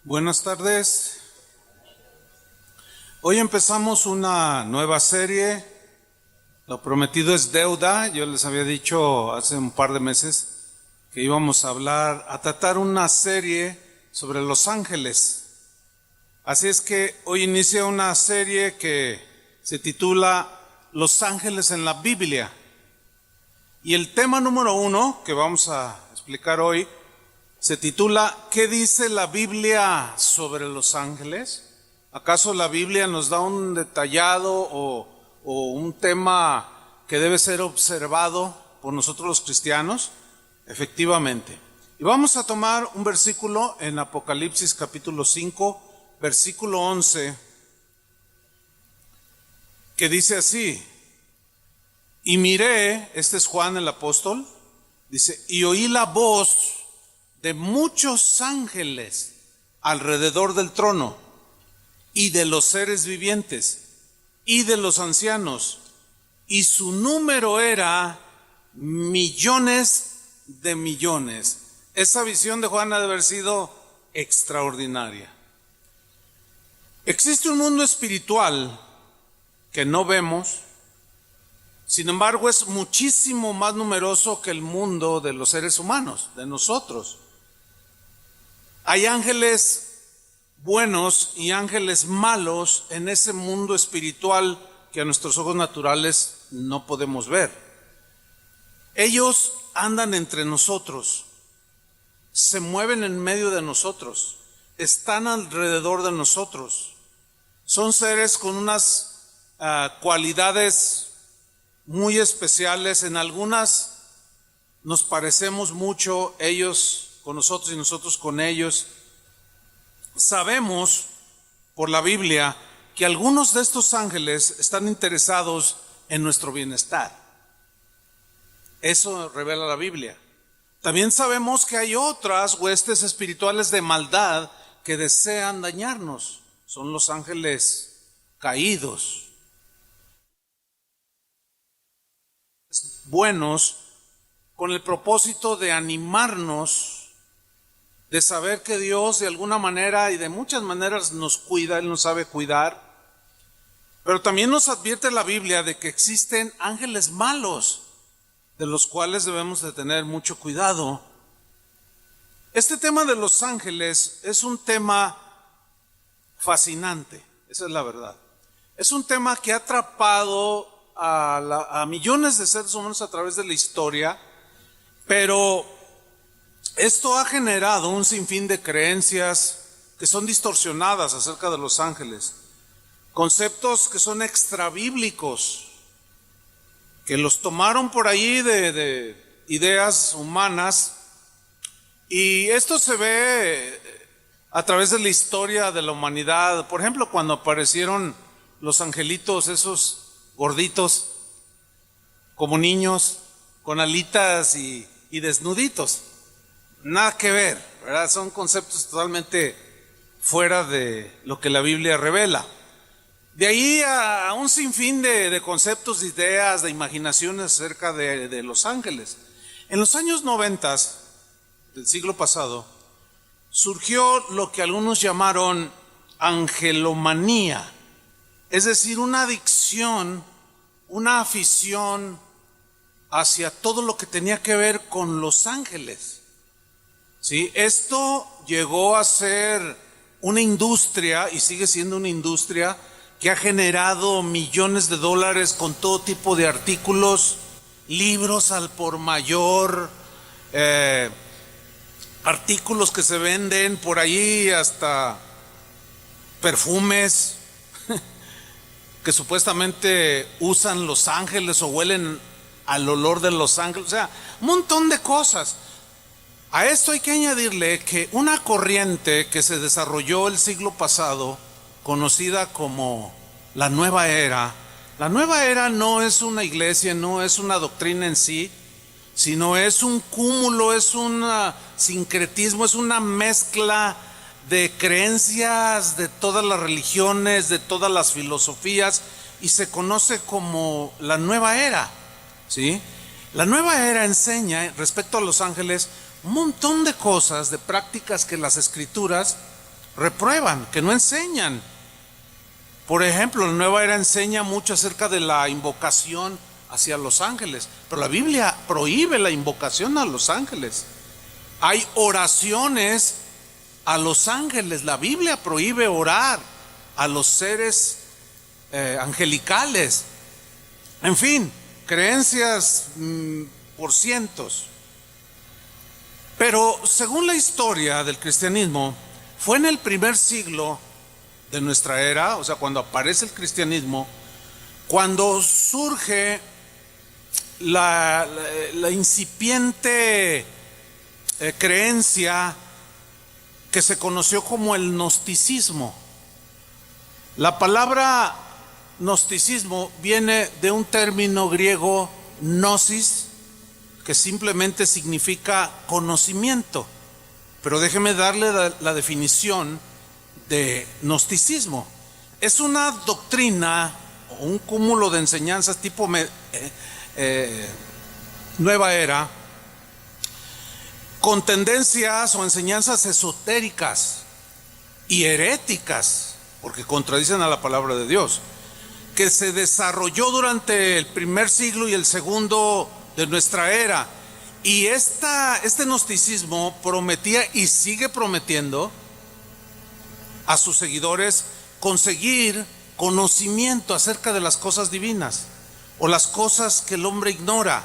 Buenas tardes. Hoy empezamos una nueva serie. Lo prometido es deuda. Yo les había dicho hace un par de meses que íbamos a tratar una serie sobre los ángeles. Así es que hoy inicia una serie que se titula Los ángeles en la Biblia. Y el tema número 1 que vamos a explicar hoy se titula ¿Qué dice la Biblia sobre los ángeles? ¿Acaso la Biblia nos da un detallado o un tema que debe ser observado por nosotros los cristianos? Efectivamente. Y vamos a tomar un versículo en Apocalipsis capítulo 5, versículo 11, que dice así: y miré, este es Juan el apóstol, dice, y oí la voz de muchos ángeles alrededor del trono, y de los seres vivientes, y de los ancianos, y su número era millones de millones. Esa visión de Juan ha de haber sido extraordinaria. Existe un mundo espiritual que no vemos, sin embargo es muchísimo más numeroso que el mundo de los seres humanos, de nosotros. Hay ángeles buenos y ángeles malos en ese mundo espiritual que a nuestros ojos naturales no podemos ver. Ellos andan entre nosotros, se mueven en medio de nosotros, están alrededor de nosotros. Son seres con unas cualidades muy especiales. En algunas nos parecemos mucho, ellos con nosotros y nosotros con ellos. Sabemos por la Biblia que algunos de estos ángeles están interesados en nuestro bienestar. Eso revela la Biblia. También sabemos que hay otras huestes espirituales de maldad que desean dañarnos. Son los ángeles caídos. Buenos con el propósito de animarnos, de saber que Dios de alguna manera y de muchas maneras nos cuida, Él nos sabe cuidar. Pero también nos advierte la Biblia de que existen ángeles malos, de los cuales debemos de tener mucho cuidado. Este tema de los ángeles es un tema fascinante, esa es la verdad. Es un tema que ha atrapado a millones de seres humanos a través de la historia, pero esto ha generado un sinfín de creencias que son distorsionadas acerca de los ángeles, conceptos que son extrabíblicos, que los tomaron por ahí de ideas humanas, y esto se ve a través de la historia de la humanidad. Por ejemplo, cuando aparecieron los angelitos, esos gorditos, como niños, con alitas y desnuditos. Nada que ver, ¿verdad? Son conceptos totalmente fuera de lo que la Biblia revela. De ahí a un sinfín de conceptos, de ideas, de imaginaciones acerca de los ángeles. En los años 90 del siglo pasado, surgió lo que algunos llamaron angelomanía, es decir, una adicción, una afición hacia todo lo que tenía que ver con los ángeles. ¿Sí? Esto llegó a ser una industria y sigue siendo una industria que ha generado millones de dólares con todo tipo de artículos, libros al por mayor, artículos que se venden por ahí, hasta perfumes que supuestamente usan los ángeles o huelen al olor de los ángeles, o sea, un montón de cosas. A esto hay que añadirle que una corriente que se desarrolló el siglo pasado, conocida como la Nueva Era no es una iglesia, no es una doctrina en sí, sino es un cúmulo, es un sincretismo, es una mezcla de creencias de todas las religiones, de todas las filosofías, y se conoce como la Nueva Era, ¿sí? La Nueva Era enseña respecto a los ángeles un montón de cosas, de prácticas que las Escrituras reprueban, que no enseñan. Por ejemplo, la Nueva Era enseña mucho acerca de la invocación hacia los ángeles, pero la Biblia prohíbe la invocación a los ángeles. Hay oraciones a los ángeles. La Biblia prohíbe orar a los seres angelicales. En fin, creencias por cientos. Pero según la historia del cristianismo, fue en el primer siglo de nuestra era, o sea, cuando aparece el cristianismo, cuando surge la incipiente creencia que se conoció como el gnosticismo. La palabra gnosticismo viene de un término griego gnosis, que simplemente significa conocimiento. Pero déjeme darle la definición de gnosticismo. Es una doctrina o un cúmulo de enseñanzas tipo nueva era, con tendencias o enseñanzas esotéricas y heréticas, porque contradicen a la palabra de Dios, que se desarrolló durante el primer siglo y el segundo de nuestra era. Y este gnosticismo prometía y sigue prometiendo a sus seguidores conseguir conocimiento acerca de las cosas divinas o las cosas que el hombre ignora.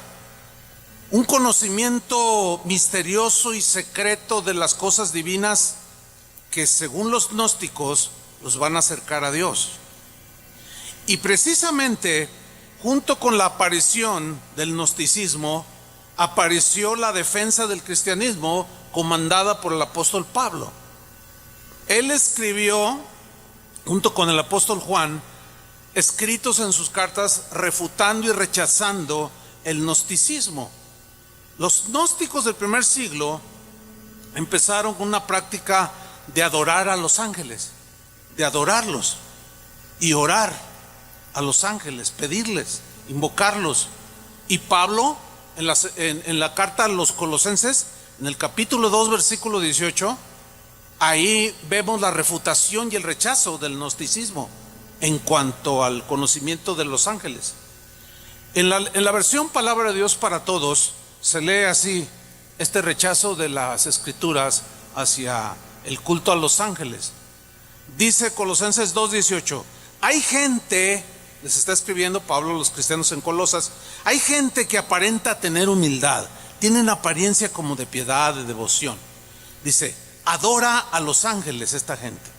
Un conocimiento misterioso y secreto de las cosas divinas que, según los gnósticos, los van a acercar a Dios. Y precisamente junto con la aparición del gnosticismo apareció la defensa del cristianismo comandada por el apóstol Pablo. Él escribió, junto con el apóstol Juan, escritos en sus cartas refutando y rechazando el gnosticismo. Los gnósticos del primer siglo empezaron con una práctica de adorar a los ángeles, de adorarlos y orar a los ángeles, pedirles, invocarlos. Y Pablo, en la carta a los Colosenses, en el capítulo 2, versículo 18, ahí vemos la refutación y el rechazo del gnosticismo en cuanto al conocimiento de los ángeles. En la versión Palabra de Dios para Todos se lee así este rechazo de las escrituras hacia el culto a los ángeles. Dice Colosenses 2:18, hay gente, les está escribiendo Pablo a los cristianos en Colosas, hay gente que aparenta tener humildad, tienen apariencia como de piedad, de devoción. Dice, adora a los ángeles esta gente.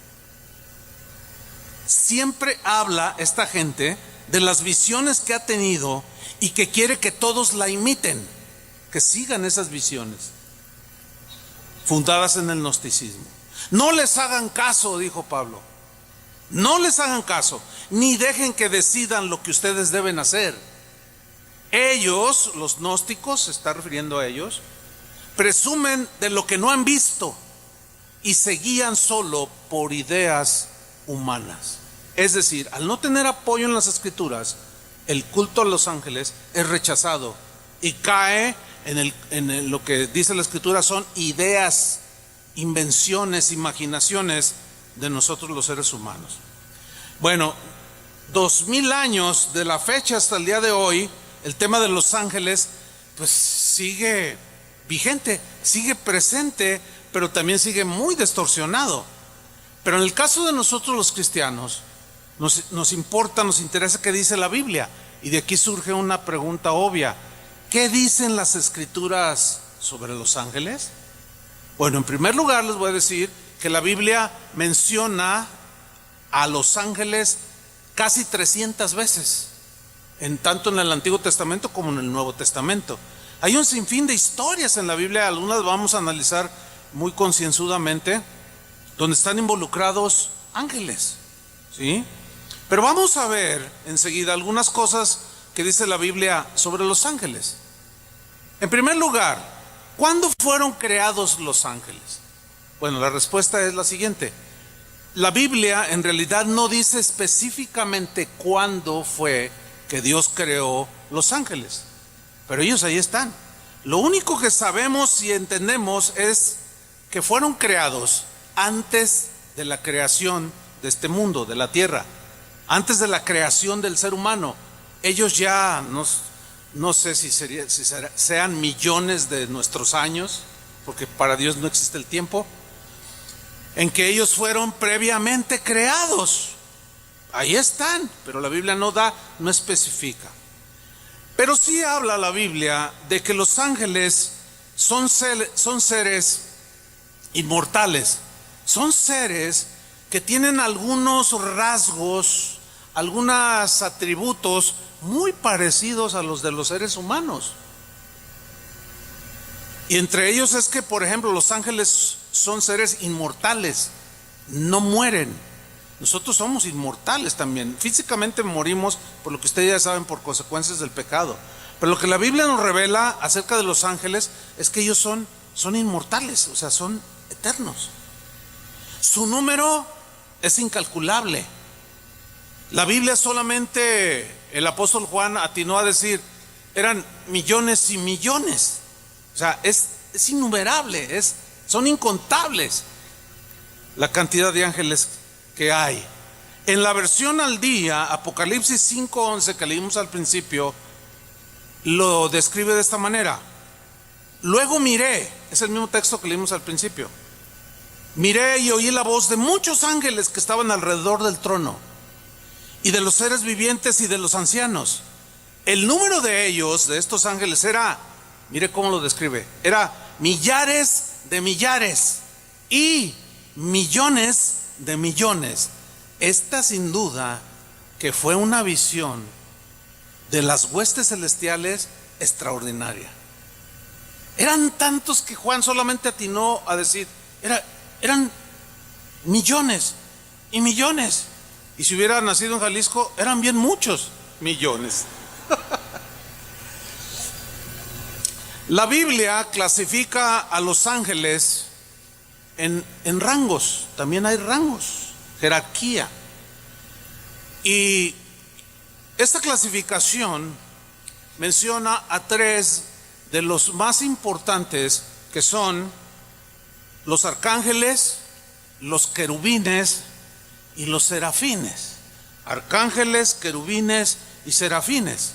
Siempre habla esta gente de las visiones que ha tenido y que quiere que todos la imiten, que sigan esas visiones fundadas en el gnosticismo. No les hagan caso, dijo Pablo. No les hagan caso, ni dejen que decidan lo que ustedes deben hacer. Ellos, los gnósticos, se está refiriendo a ellos, presumen de lo que no han visto y se guían solo por ideas humanas. Es decir, al no tener apoyo en las escrituras, el culto a los ángeles es rechazado y cae en lo que dice la escritura son ideas, invenciones, imaginaciones de nosotros los seres humanos. Bueno, 2000 años de la fecha hasta el día de hoy, el tema de los ángeles pues sigue vigente, sigue presente, pero también sigue muy distorsionado. Pero en el caso de nosotros los cristianos, nos importa, nos interesa qué dice la Biblia. Y de aquí surge una pregunta obvia: ¿qué dicen las escrituras sobre los ángeles? Bueno, en primer lugar les voy a decir que la Biblia menciona a los ángeles casi 300 veces, tanto en el Antiguo Testamento como en el Nuevo Testamento. Hay un sinfín de historias en la Biblia, algunas vamos a analizar muy concienzudamente, donde están involucrados ángeles, ¿sí? Pero vamos a ver enseguida algunas cosas que dice la Biblia sobre los ángeles. En primer lugar, ¿cuándo fueron creados los ángeles? Bueno, la respuesta es la siguiente. La Biblia en realidad no dice específicamente cuándo fue que Dios creó los ángeles, pero ellos ahí están. Lo único que sabemos y entendemos es que fueron creados antes de la creación de este mundo, de la tierra, antes de la creación del ser humano. Ellos ya no sé si sean millones de nuestros años, porque para Dios no existe el tiempo, en que ellos fueron previamente creados. Ahí están, pero la Biblia no especifica. Pero sí habla la Biblia de que los ángeles son seres inmortales, son seres que tienen algunos rasgos, algunos atributos muy parecidos a los de los seres humanos. Y entre ellos es que, por ejemplo, los ángeles son seres inmortales, no mueren. Nosotros somos inmortales también. Físicamente morimos, por lo que ustedes ya saben, por consecuencias del pecado. Pero lo que la Biblia nos revela acerca de los ángeles es que ellos son inmortales, o sea, son eternos. Su número es incalculable. La Biblia solamente, el apóstol Juan atinó a decir, eran millones y millones. O sea, es innumerable, son incontables la cantidad de ángeles que hay. En la versión al día, Apocalipsis 5:11, que leímos al principio, lo describe de esta manera: luego miré, es el mismo texto que leímos al principio, miré y oí la voz de muchos ángeles que estaban alrededor del trono, y de los seres vivientes y de los ancianos. El número de ellos, de estos ángeles, era, mire cómo lo describe, era millares de millares y millones de millones. Esta sin duda que fue una visión de las huestes celestiales extraordinaria. Eran tantos que Juan solamente atinó a decir, eran millones y millones. Y si hubiera nacido en Jalisco, eran bien muchos millones. La Biblia clasifica a los ángeles en rangos. También hay rangos, jerarquía. Y esta clasificación menciona a tres de los más importantes, que son los arcángeles, los querubines y los serafines. Arcángeles, querubines y serafines.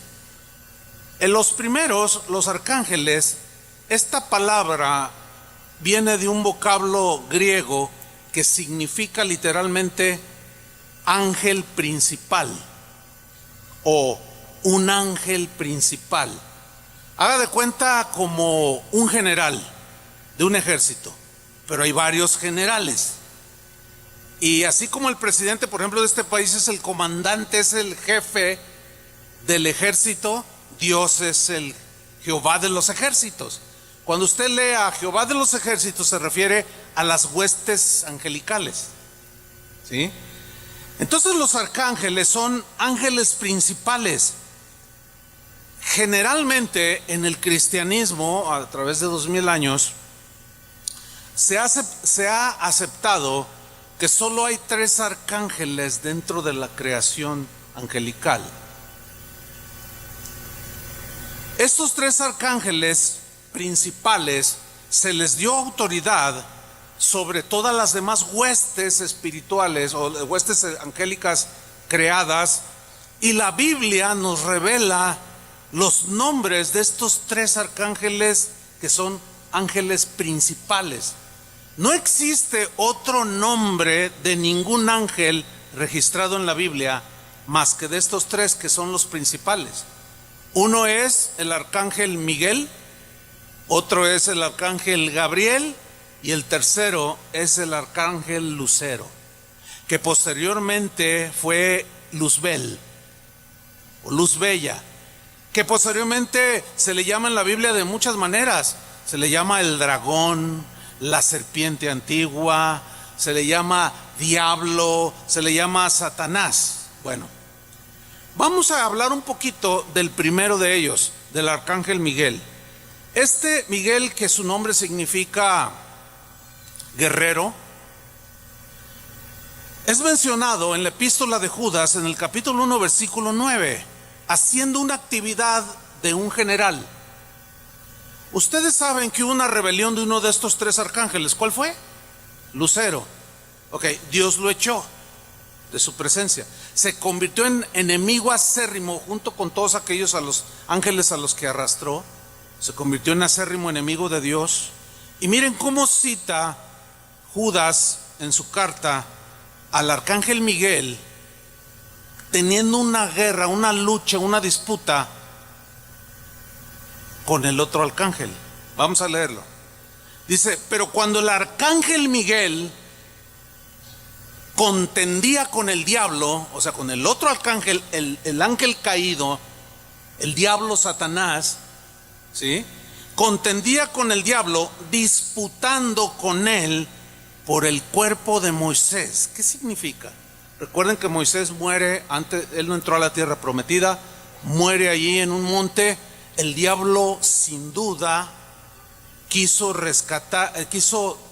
En los primeros, los arcángeles, esta palabra viene de un vocablo griego que significa literalmente ángel principal o un ángel principal. Haga de cuenta como un general de un ejército, pero hay varios generales. Y así como el presidente, por ejemplo, de este país es el comandante, es el jefe del ejército, Dios es el Jehová de los ejércitos. Cuando usted lee a Jehová de los ejércitos, se refiere a las huestes angelicales, ¿sí? Entonces los arcángeles son ángeles principales. Generalmente en el cristianismo, a través de 2000 años, se ha aceptado que solo hay 3 arcángeles dentro de la creación angelical. Estos 3 arcángeles principales se les dio autoridad sobre todas las demás huestes espirituales o huestes angélicas creadas, y la Biblia nos revela los nombres de estos 3 arcángeles que son ángeles principales. No existe otro nombre de ningún ángel registrado en la Biblia más que de estos 3 que son los principales. Uno es el arcángel Miguel, otro es el arcángel Gabriel y el tercero es el arcángel Lucero, que posteriormente fue Luzbel o Luz Bella, que posteriormente se le llama en la Biblia de muchas maneras. Se le llama el dragón, la serpiente antigua, se le llama diablo, se le llama Satanás. Bueno, vamos a hablar un poquito del primero de ellos, del arcángel Miguel. Este Miguel, que su nombre significa guerrero, es mencionado en la epístola de Judas en el capítulo 1 versículo 9, haciendo una actividad de un general. Ustedes saben que hubo una rebelión de uno de estos 3 arcángeles. ¿Cuál fue? Lucero. Ok, Dios lo echó de su presencia. Se convirtió en enemigo acérrimo junto con todos aquellos a los ángeles a los que arrastró. Se convirtió en acérrimo enemigo de Dios. Y miren cómo cita Judas en su carta al arcángel Miguel, teniendo una guerra, una lucha, una disputa con el otro arcángel. Vamos a leerlo. Dice: pero cuando el arcángel Miguel contendía con el diablo, o sea, con el otro arcángel, el ángel caído, el diablo Satanás, ¿sí? Contendía con el diablo, disputando con él por el cuerpo de Moisés. ¿Qué significa? Recuerden que Moisés muere antes, él no entró a la tierra prometida, muere allí en un monte. El diablo sin duda quiso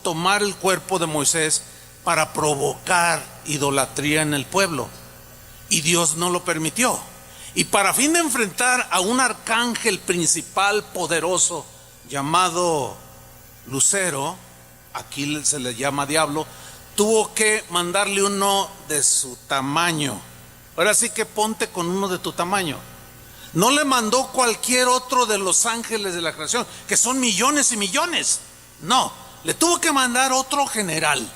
tomar el cuerpo de Moisés para provocar idolatría en el pueblo, y Dios no lo permitió. Y para fin de enfrentar a un arcángel principal poderoso llamado Lucero, aquí se le llama diablo, tuvo que mandarle uno de su tamaño. Ahora sí que ponte con uno de tu tamaño. No le mandó cualquier otro de los ángeles de la creación, que son millones y millones. No, le tuvo que mandar otro general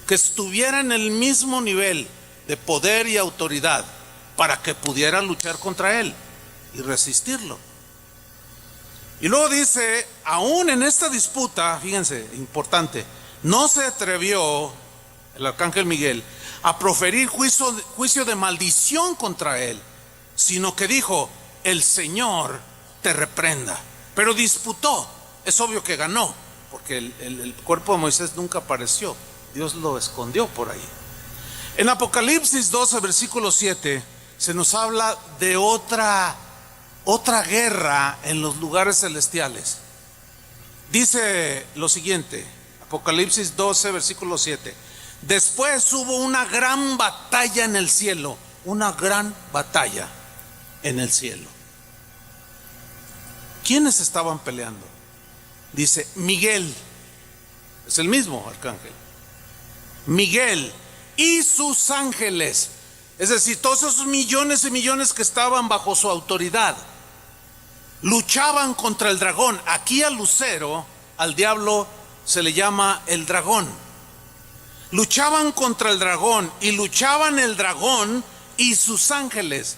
que estuviera en el mismo nivel de poder y autoridad para que pudiera luchar contra él y resistirlo. Y luego dice, aún en esta disputa, fíjense, importante, no se atrevió el arcángel Miguel a proferir juicio de maldición contra él, sino que dijo: el Señor te reprenda. Pero disputó. Es obvio que ganó, porque el cuerpo de Moisés nunca apareció. Dios lo escondió por ahí. En Apocalipsis 12, versículo 7, se nos habla de otra guerra en los lugares celestiales. Dice lo siguiente, Apocalipsis 12, versículo 7: después hubo una gran batalla en el cielo. Una gran batalla en el cielo. ¿Quiénes estaban peleando? Dice Miguel, es el mismo arcángel, Miguel y sus ángeles, es decir, todos esos millones y millones que estaban bajo su autoridad, luchaban contra el dragón. Aquí al lucero, al diablo, se le llama el dragón. Luchaban contra el dragón, y luchaban el dragón y sus ángeles.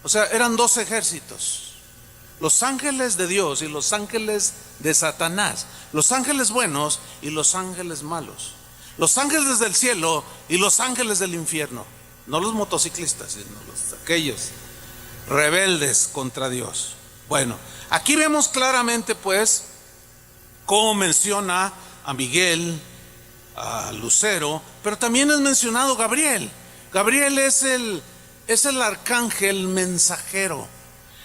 O sea, eran dos ejércitos: los ángeles de Dios y los ángeles de Satanás, los ángeles buenos y los ángeles malos, los ángeles del cielo y los ángeles del infierno. No los motociclistas, sino aquellos rebeldes contra Dios. Bueno, aquí vemos claramente pues cómo menciona a Miguel, a Lucero, pero también es mencionado Gabriel. Gabriel es el arcángel mensajero.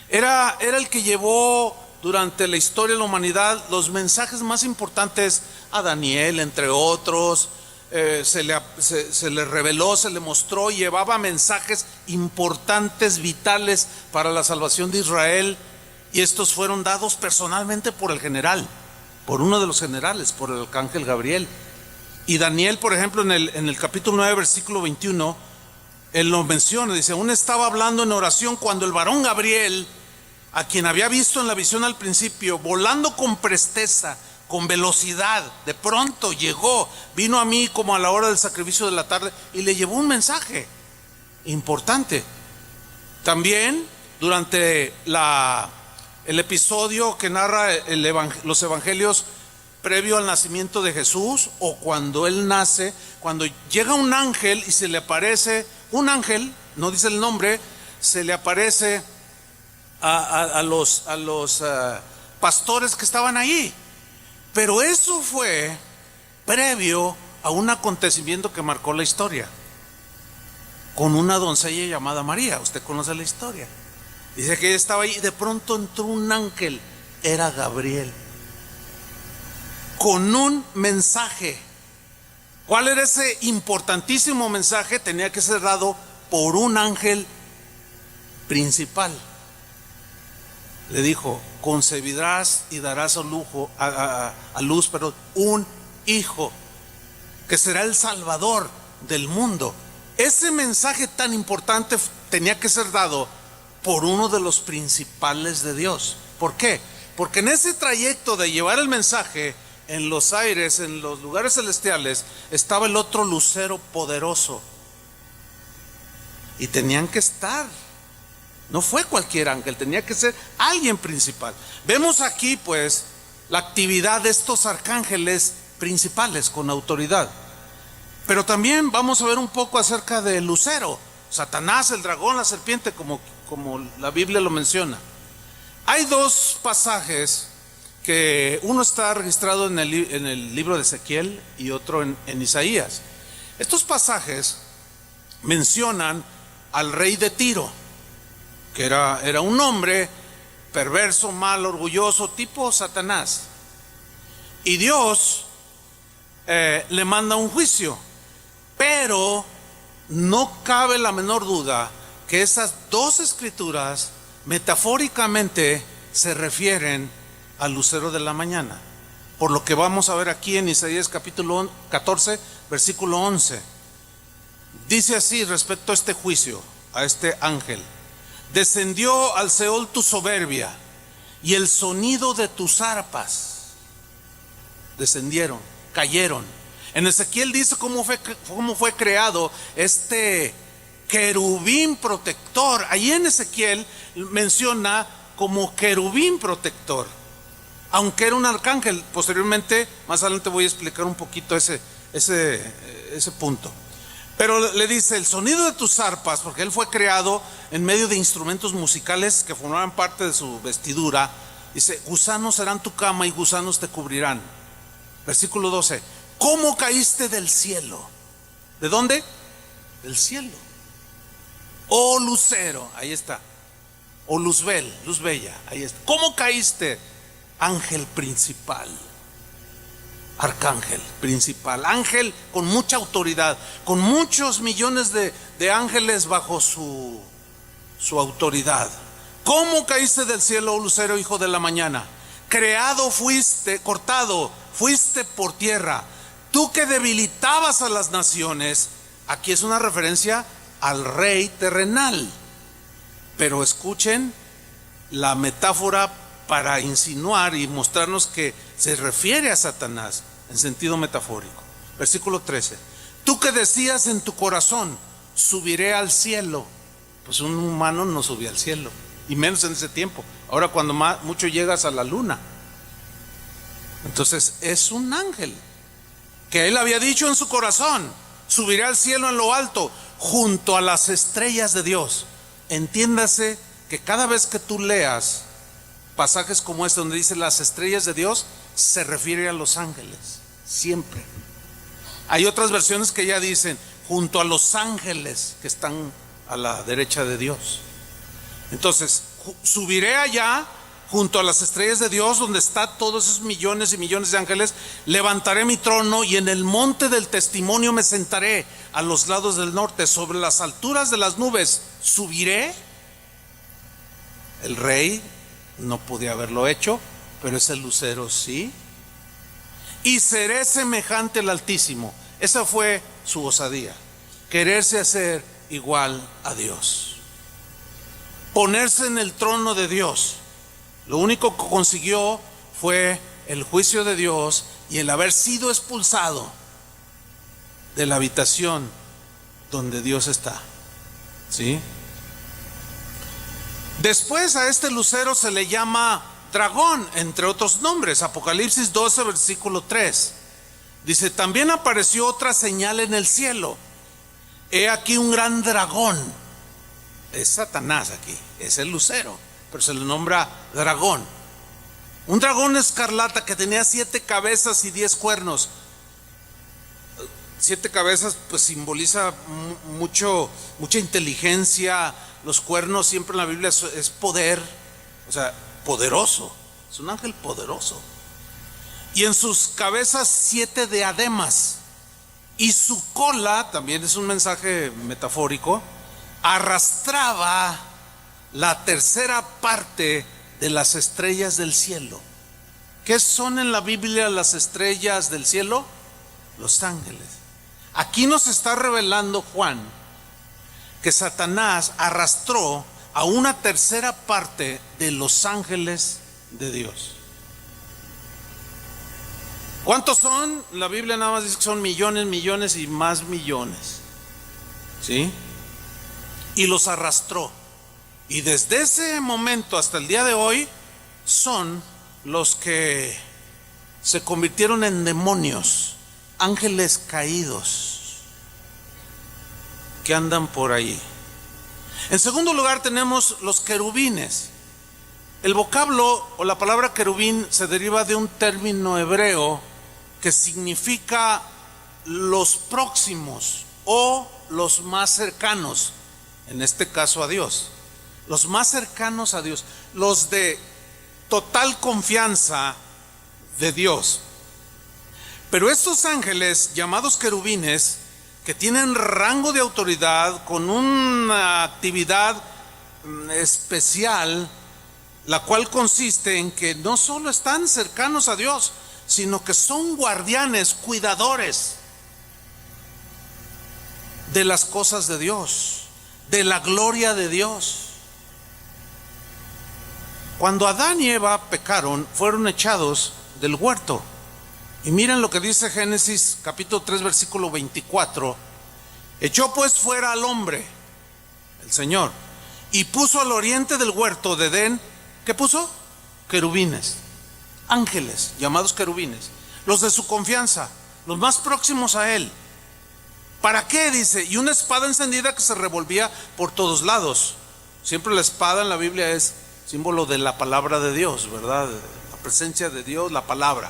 Era el que llevó durante la historia de la humanidad los mensajes más importantes a Daniel, entre otros. Se le reveló, se le mostró, llevaba mensajes importantes, vitales para la salvación de Israel, y estos fueron dados personalmente por el general, por uno de los generales, por el arcángel Gabriel. Y Daniel, por ejemplo, en el capítulo 9, versículo 21, él lo menciona, dice: aún estaba hablando en oración cuando el varón Gabriel, a quien había visto en la visión al principio, volando con presteza, con velocidad, de pronto llegó, vino a mí como a la hora del sacrificio de la tarde, y le llevó un mensaje importante. También durante el episodio que narra los evangelios previo al nacimiento de Jesús, o cuando él nace, cuando llega un ángel y se le aparece un ángel, no dice el nombre, se le aparece a los pastores que estaban ahí. Pero eso fue previo a un acontecimiento que marcó la historia, con una doncella llamada María. Usted conoce la historia. Dice que ella estaba ahí y de pronto entró un ángel, era Gabriel, con un mensaje. ¿Cuál era ese importantísimo mensaje? Tenía que ser dado por un ángel principal. Le dijo: concebirás y darás a luz un hijo, que será el Salvador del mundo. Ese mensaje tan importante tenía que ser dado por uno de los principales de Dios. ¿Por qué? Porque en ese trayecto de llevar el mensaje en los aires, en los lugares celestiales, estaba el otro lucero poderoso. Y tenían que estar. No fue cualquier ángel, tenía que ser alguien principal. Vemos aquí pues la actividad de estos arcángeles principales con autoridad. Pero también vamos a ver un poco acerca del lucero, Satanás, el dragón, la serpiente, como la Biblia lo menciona. Hay dos pasajes que uno está registrado en el libro de Ezequiel y otro en Isaías. Estos pasajes mencionan al rey de Tiro, que era un hombre perverso, mal, orgulloso, tipo Satanás. Y Dios le manda un juicio, pero no cabe la menor duda que esas dos escrituras metafóricamente se refieren al lucero de la mañana, por lo que vamos a ver aquí en Isaías capítulo 14, versículo 11. Dice así respecto a este juicio, a este ángel: descendió al Seol tu soberbia y el sonido de tus arpas. Descendieron, cayeron. En Ezequiel dice cómo fue creado este querubín protector. Allí en Ezequiel menciona como querubín protector, aunque era un arcángel. Posteriormente, más adelante voy a explicar un poquito ese punto. Pero le dice: el sonido de tus arpas, porque él fue creado en medio de instrumentos musicales que formaban parte de su vestidura. Dice: gusanos serán tu cama y gusanos te cubrirán. Versículo 12: ¿cómo caíste del cielo? ¿De dónde? Del cielo. Oh lucero, ahí está. O luzbel, luz bella, ahí está. ¿Cómo caíste? Ángel principal. Arcángel principal, ángel con mucha autoridad, con muchos millones de ángeles bajo su autoridad. ¿Cómo caíste del cielo, oh lucero, hijo de la mañana? Creado fuiste, cortado fuiste por tierra, tú que debilitabas a las naciones. Aquí es una referencia al rey terrenal, pero escuchen la metáfora para insinuar y mostrarnos que se refiere a Satanás en sentido metafórico. Versículo 13: tú que decías en tu corazón, subiré al cielo. Pues un humano no subía al cielo, y menos en ese tiempo. Ahora cuando mucho llegas a la luna. Entonces es un ángel que él había dicho en su corazón: subiré al cielo en lo alto, junto a las estrellas de Dios. Entiéndase que cada vez que tú leas pasajes como este donde dice las estrellas de Dios, se refiere a los ángeles, siempre. Hay otras versiones que ya dicen junto a los ángeles que están a la derecha de Dios. Entonces, subiré allá junto a las estrellas de Dios, donde están todos esos millones y millones de ángeles. Levantaré mi trono y en el monte del testimonio me sentaré a los lados del norte, sobre las alturas de las nubes subiré. El rey no podía haberlo hecho, pero ese lucero sí. Y seré semejante al Altísimo. Esa fue su osadía, quererse hacer igual a Dios, ponerse en el trono de Dios. Lo único que consiguió fue el juicio de Dios y el haber sido expulsado de la habitación donde Dios está. ¿Sí? Después a este lucero se le llama dragón, entre otros nombres. Apocalipsis 12, versículo 3. Dice: también apareció otra señal en el cielo. He aquí un gran dragón. Es Satanás aquí, es el lucero, pero se le nombra dragón. Un dragón escarlata que tenía 7 cabezas y 10 cuernos. 7 cabezas pues simboliza mucha inteligencia. Los cuernos siempre en la Biblia es poder, o sea, poderoso. Es un ángel poderoso. Y en sus cabezas 7 diademas. Y su cola, también es un mensaje metafórico, arrastraba la tercera parte de las estrellas del cielo. ¿Qué son en la Biblia las estrellas del cielo? Los ángeles. Aquí nos está revelando Juan que Satanás arrastró a una tercera parte de los ángeles de Dios. ¿Cuántos son? La Biblia nada más dice que son millones, millones y más millones. ¿Sí? Y los arrastró. Y desde ese momento hasta el día de hoy son los que se convirtieron en demonios, ángeles caídos que andan por ahí. En segundo lugar tenemos los querubines. El vocablo o la palabra querubín se deriva de un término hebreo que significa los próximos o los más cercanos, en este caso a Dios. Los más cercanos a Dios, los de total confianza de Dios. Pero estos ángeles llamados querubines, que tienen rango de autoridad con una actividad especial, la cual consiste en que no solo están cercanos a Dios, sino que son guardianes, cuidadores de las cosas de Dios, de la gloria de Dios. Cuando Adán y Eva pecaron, fueron echados del huerto. Y miren lo que dice Génesis capítulo 3 versículo 24. Echó pues fuera al hombre, el Señor, y puso al oriente del huerto de Edén, ¿qué puso? Querubines, ángeles llamados querubines, los de su confianza, los más próximos a él. ¿Para qué? Dice, y una espada encendida que se revolvía por todos lados. Siempre la espada en la Biblia es símbolo de la palabra de Dios, ¿verdad? La presencia de Dios, la palabra.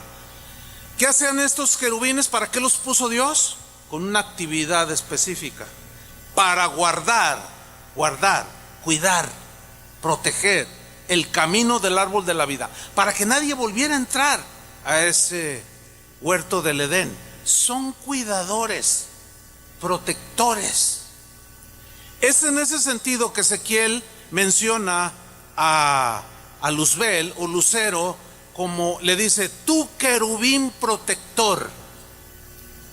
¿Qué hacían estos querubines? ¿Para qué los puso Dios? Con una actividad específica, para guardar, cuidar, proteger el camino del árbol de la vida, para que nadie volviera a entrar a ese huerto del Edén. Son cuidadores, protectores. Es en ese sentido que Ezequiel menciona a Luzbel o Lucero, como le dice, tú querubín protector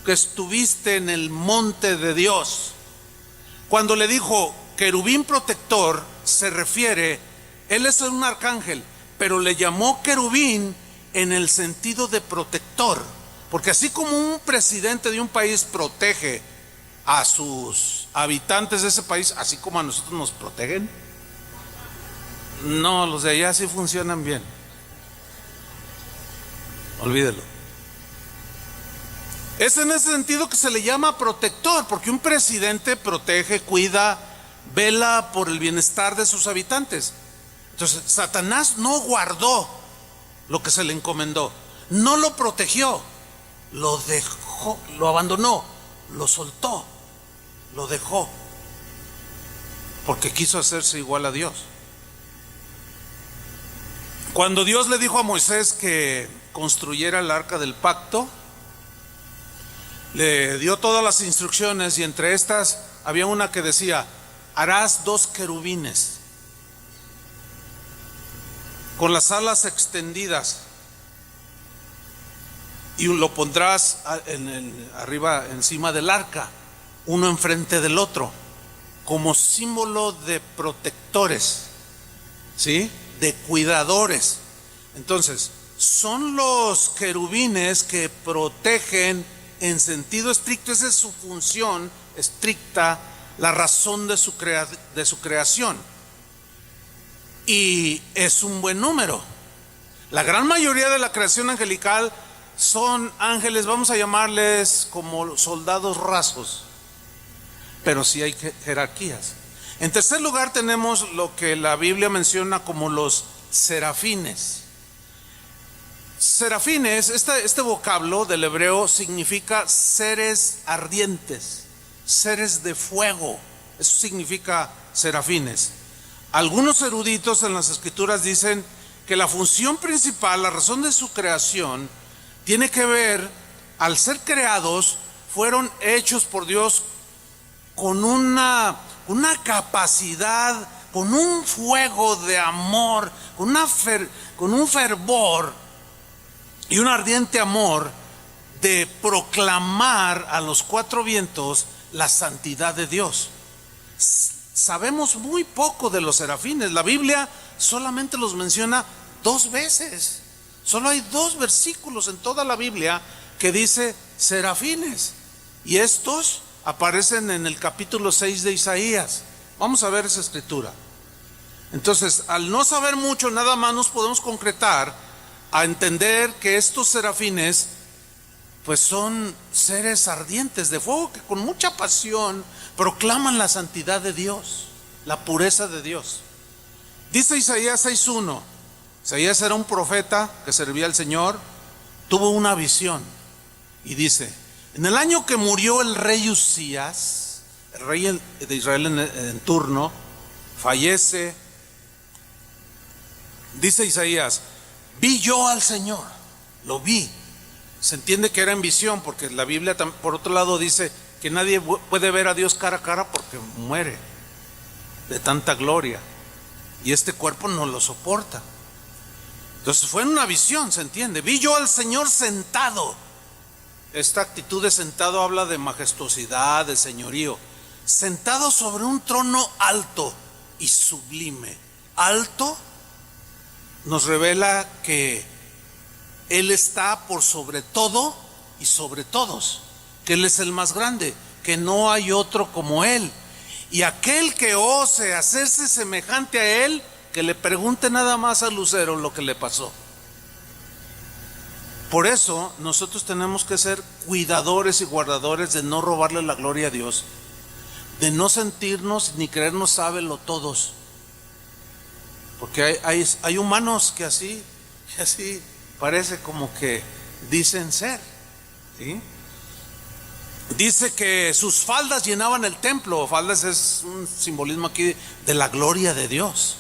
que estuviste en el monte de Dios. Cuando le dijo querubín protector, se refiere, él es un arcángel, pero le llamó querubín en el sentido de protector, porque así como un presidente de un país protege a sus habitantes de ese país, así como a nosotros nos protegen, no, los de allá sí funcionan bien. Olvídelo. Es en ese sentido que se le llama protector, porque un presidente protege, cuida, vela por el bienestar de sus habitantes. Entonces, Satanás no guardó lo que se le encomendó, no lo protegió, lo dejó, lo abandonó, lo soltó, lo dejó, porque quiso hacerse igual a Dios. Cuando Dios le dijo a Moisés que construyera el arca del pacto, le dio todas las instrucciones y entre estas había una que decía, harás 2 querubines con las alas extendidas y lo pondrás arriba encima del arca, uno enfrente del otro, como símbolo de protectores, ¿sí? De cuidadores. Entonces, son los querubines que protegen en sentido estricto, esa es su función estricta, la razón de su creación. Y es un buen número. La gran mayoría de la creación angelical son ángeles, vamos a llamarles como soldados rasos, pero sí hay jerarquías. En tercer lugar tenemos lo que la Biblia menciona como los serafines. Serafines, este vocablo del hebreo significa seres ardientes, seres de fuego. Eso significa serafines. Algunos eruditos en las escrituras dicen que la función principal, la razón de su creación, tiene que ver, al ser creados, fueron hechos por Dios con una capacidad, con un fuego de amor, con un fervor y un ardiente amor de proclamar a los cuatro vientos la santidad de Dios. Sabemos muy poco de los serafines. La Biblia solamente los menciona 2 veces. Solo hay 2 versículos en toda la Biblia que dice serafines, y estos aparecen en el capítulo 6 de Isaías. Vamos a ver esa escritura. Entonces, al no saber mucho, nada más nos podemos concretar a entender que estos serafines pues son seres ardientes de fuego que con mucha pasión proclaman la santidad de Dios, la pureza de Dios. Dice Isaías 6:1. Isaías era un profeta que servía al Señor, tuvo una visión y dice: en el año que murió el rey Usías, el rey de Israel en turno, fallece. Dice Isaías: vi yo al Señor, lo vi. Se entiende que era en visión, porque la Biblia por otro lado dice que nadie puede ver a Dios cara a cara porque muere de tanta gloria, y este cuerpo no lo soporta. Entonces fue en una visión, se entiende. Vi yo al Señor sentado. Esta actitud de sentado habla de majestuosidad, de señorío. Sentado sobre un trono alto y sublime. Alto nos revela que Él está por sobre todo y sobre todos, que Él es el más grande, que no hay otro como Él. Y aquel que ose hacerse semejante a Él, que le pregunte nada más al lucero lo que le pasó. Por eso nosotros tenemos que ser cuidadores y guardadores de no robarle la gloria a Dios, de no sentirnos ni creernos sábelo todos, porque hay humanos que así parece como que dicen ser, ¿sí? Dice que sus faldas llenaban el templo. Faldas es un simbolismo aquí de la gloria de Dios,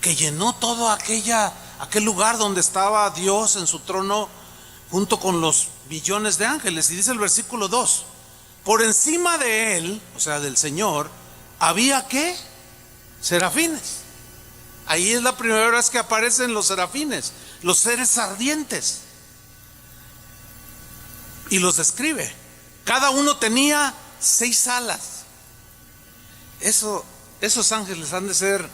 que llenó todo aquel lugar donde estaba Dios en su trono junto con los billones de ángeles. Y dice el versículo 2: por encima de Él, o sea del Señor, había ¿qué? Serafines. Ahí es la primera vez que aparecen los serafines, los seres ardientes, y los describe. Cada uno tenía 6 alas. Esos ángeles han de ser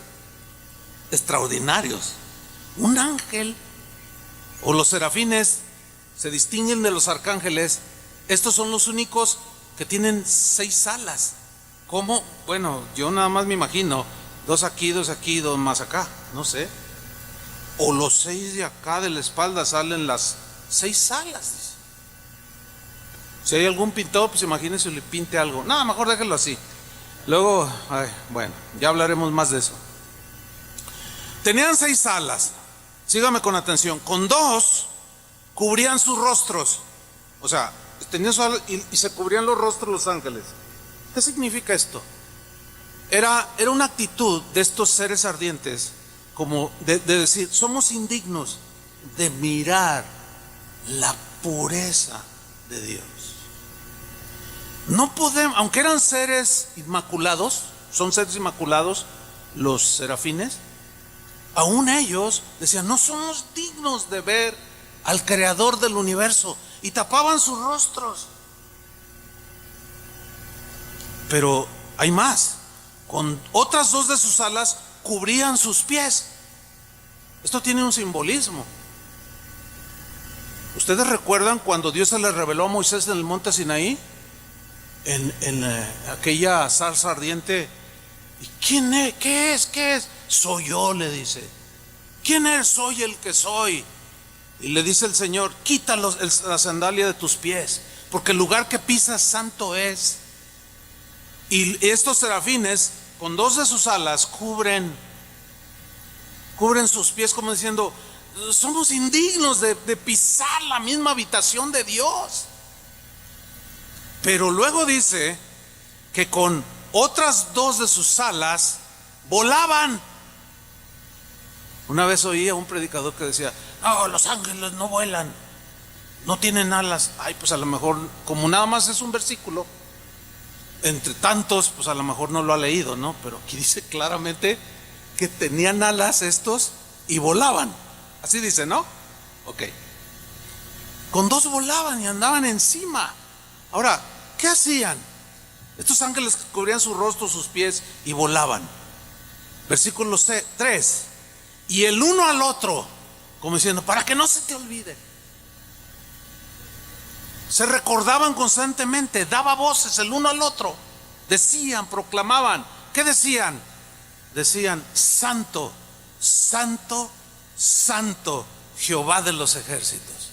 extraordinarios. Un ángel, o los serafines, se distinguen de los arcángeles. Estos son los únicos que tienen 6 alas. ¿Cómo? Bueno, yo nada más me imagino 2 aquí, 2 aquí, 2 más acá, no sé. O los 6 de acá de la espalda salen las 6 alas. Si hay algún pintor, pues imagínense le pinte algo. No, mejor déjenlo así. Luego, bueno, ya hablaremos más de eso. Tenían 6 alas. Sígame con atención. Con 2 cubrían sus rostros. O sea, tenían su ala y se cubrían los rostros los ángeles. ¿Qué significa esto? Era una actitud de estos seres ardientes, como de decir: somos indignos de mirar la pureza de Dios. No podemos, aunque eran seres inmaculados, son seres inmaculados los serafines, aún ellos decían: no somos dignos de ver al creador del universo, y tapaban sus rostros. Pero hay más. Con otras 2 de sus alas cubrían sus pies. Esto tiene un simbolismo. ¿Ustedes recuerdan cuando Dios se le reveló a Moisés en el monte Sinaí? En aquella zarza ardiente. ¿Y quién es? ¿Qué es? ¿Qué es? Soy yo, le dice. ¿Quién es? Soy el que soy. Y le dice el Señor: quita la sandalia de tus pies, porque el lugar que pisas santo es. Y estos serafines, con 2 de sus alas, cubren sus pies, como diciendo: somos indignos de pisar la misma habitación de Dios. Pero luego dice que con otras 2 de sus alas volaban. Una vez oí a un predicador que decía: no, los ángeles no vuelan, no tienen alas. Ay, pues a lo mejor, como nada más es un versículo entre tantos, pues a lo mejor no lo ha leído, ¿no? Pero aquí dice claramente que tenían alas estos y volaban. Así dice, ¿no? Ok. Con dos volaban y andaban encima. Ahora, ¿qué hacían? Estos ángeles cubrían su rostro, sus pies y volaban. Versículo 3. Y el uno al otro, como diciendo, para que no se te olvide. Se recordaban constantemente, daba voces el uno al otro. Decían, proclamaban. ¿Qué decían? Decían, santo, santo, santo, Jehová de los ejércitos.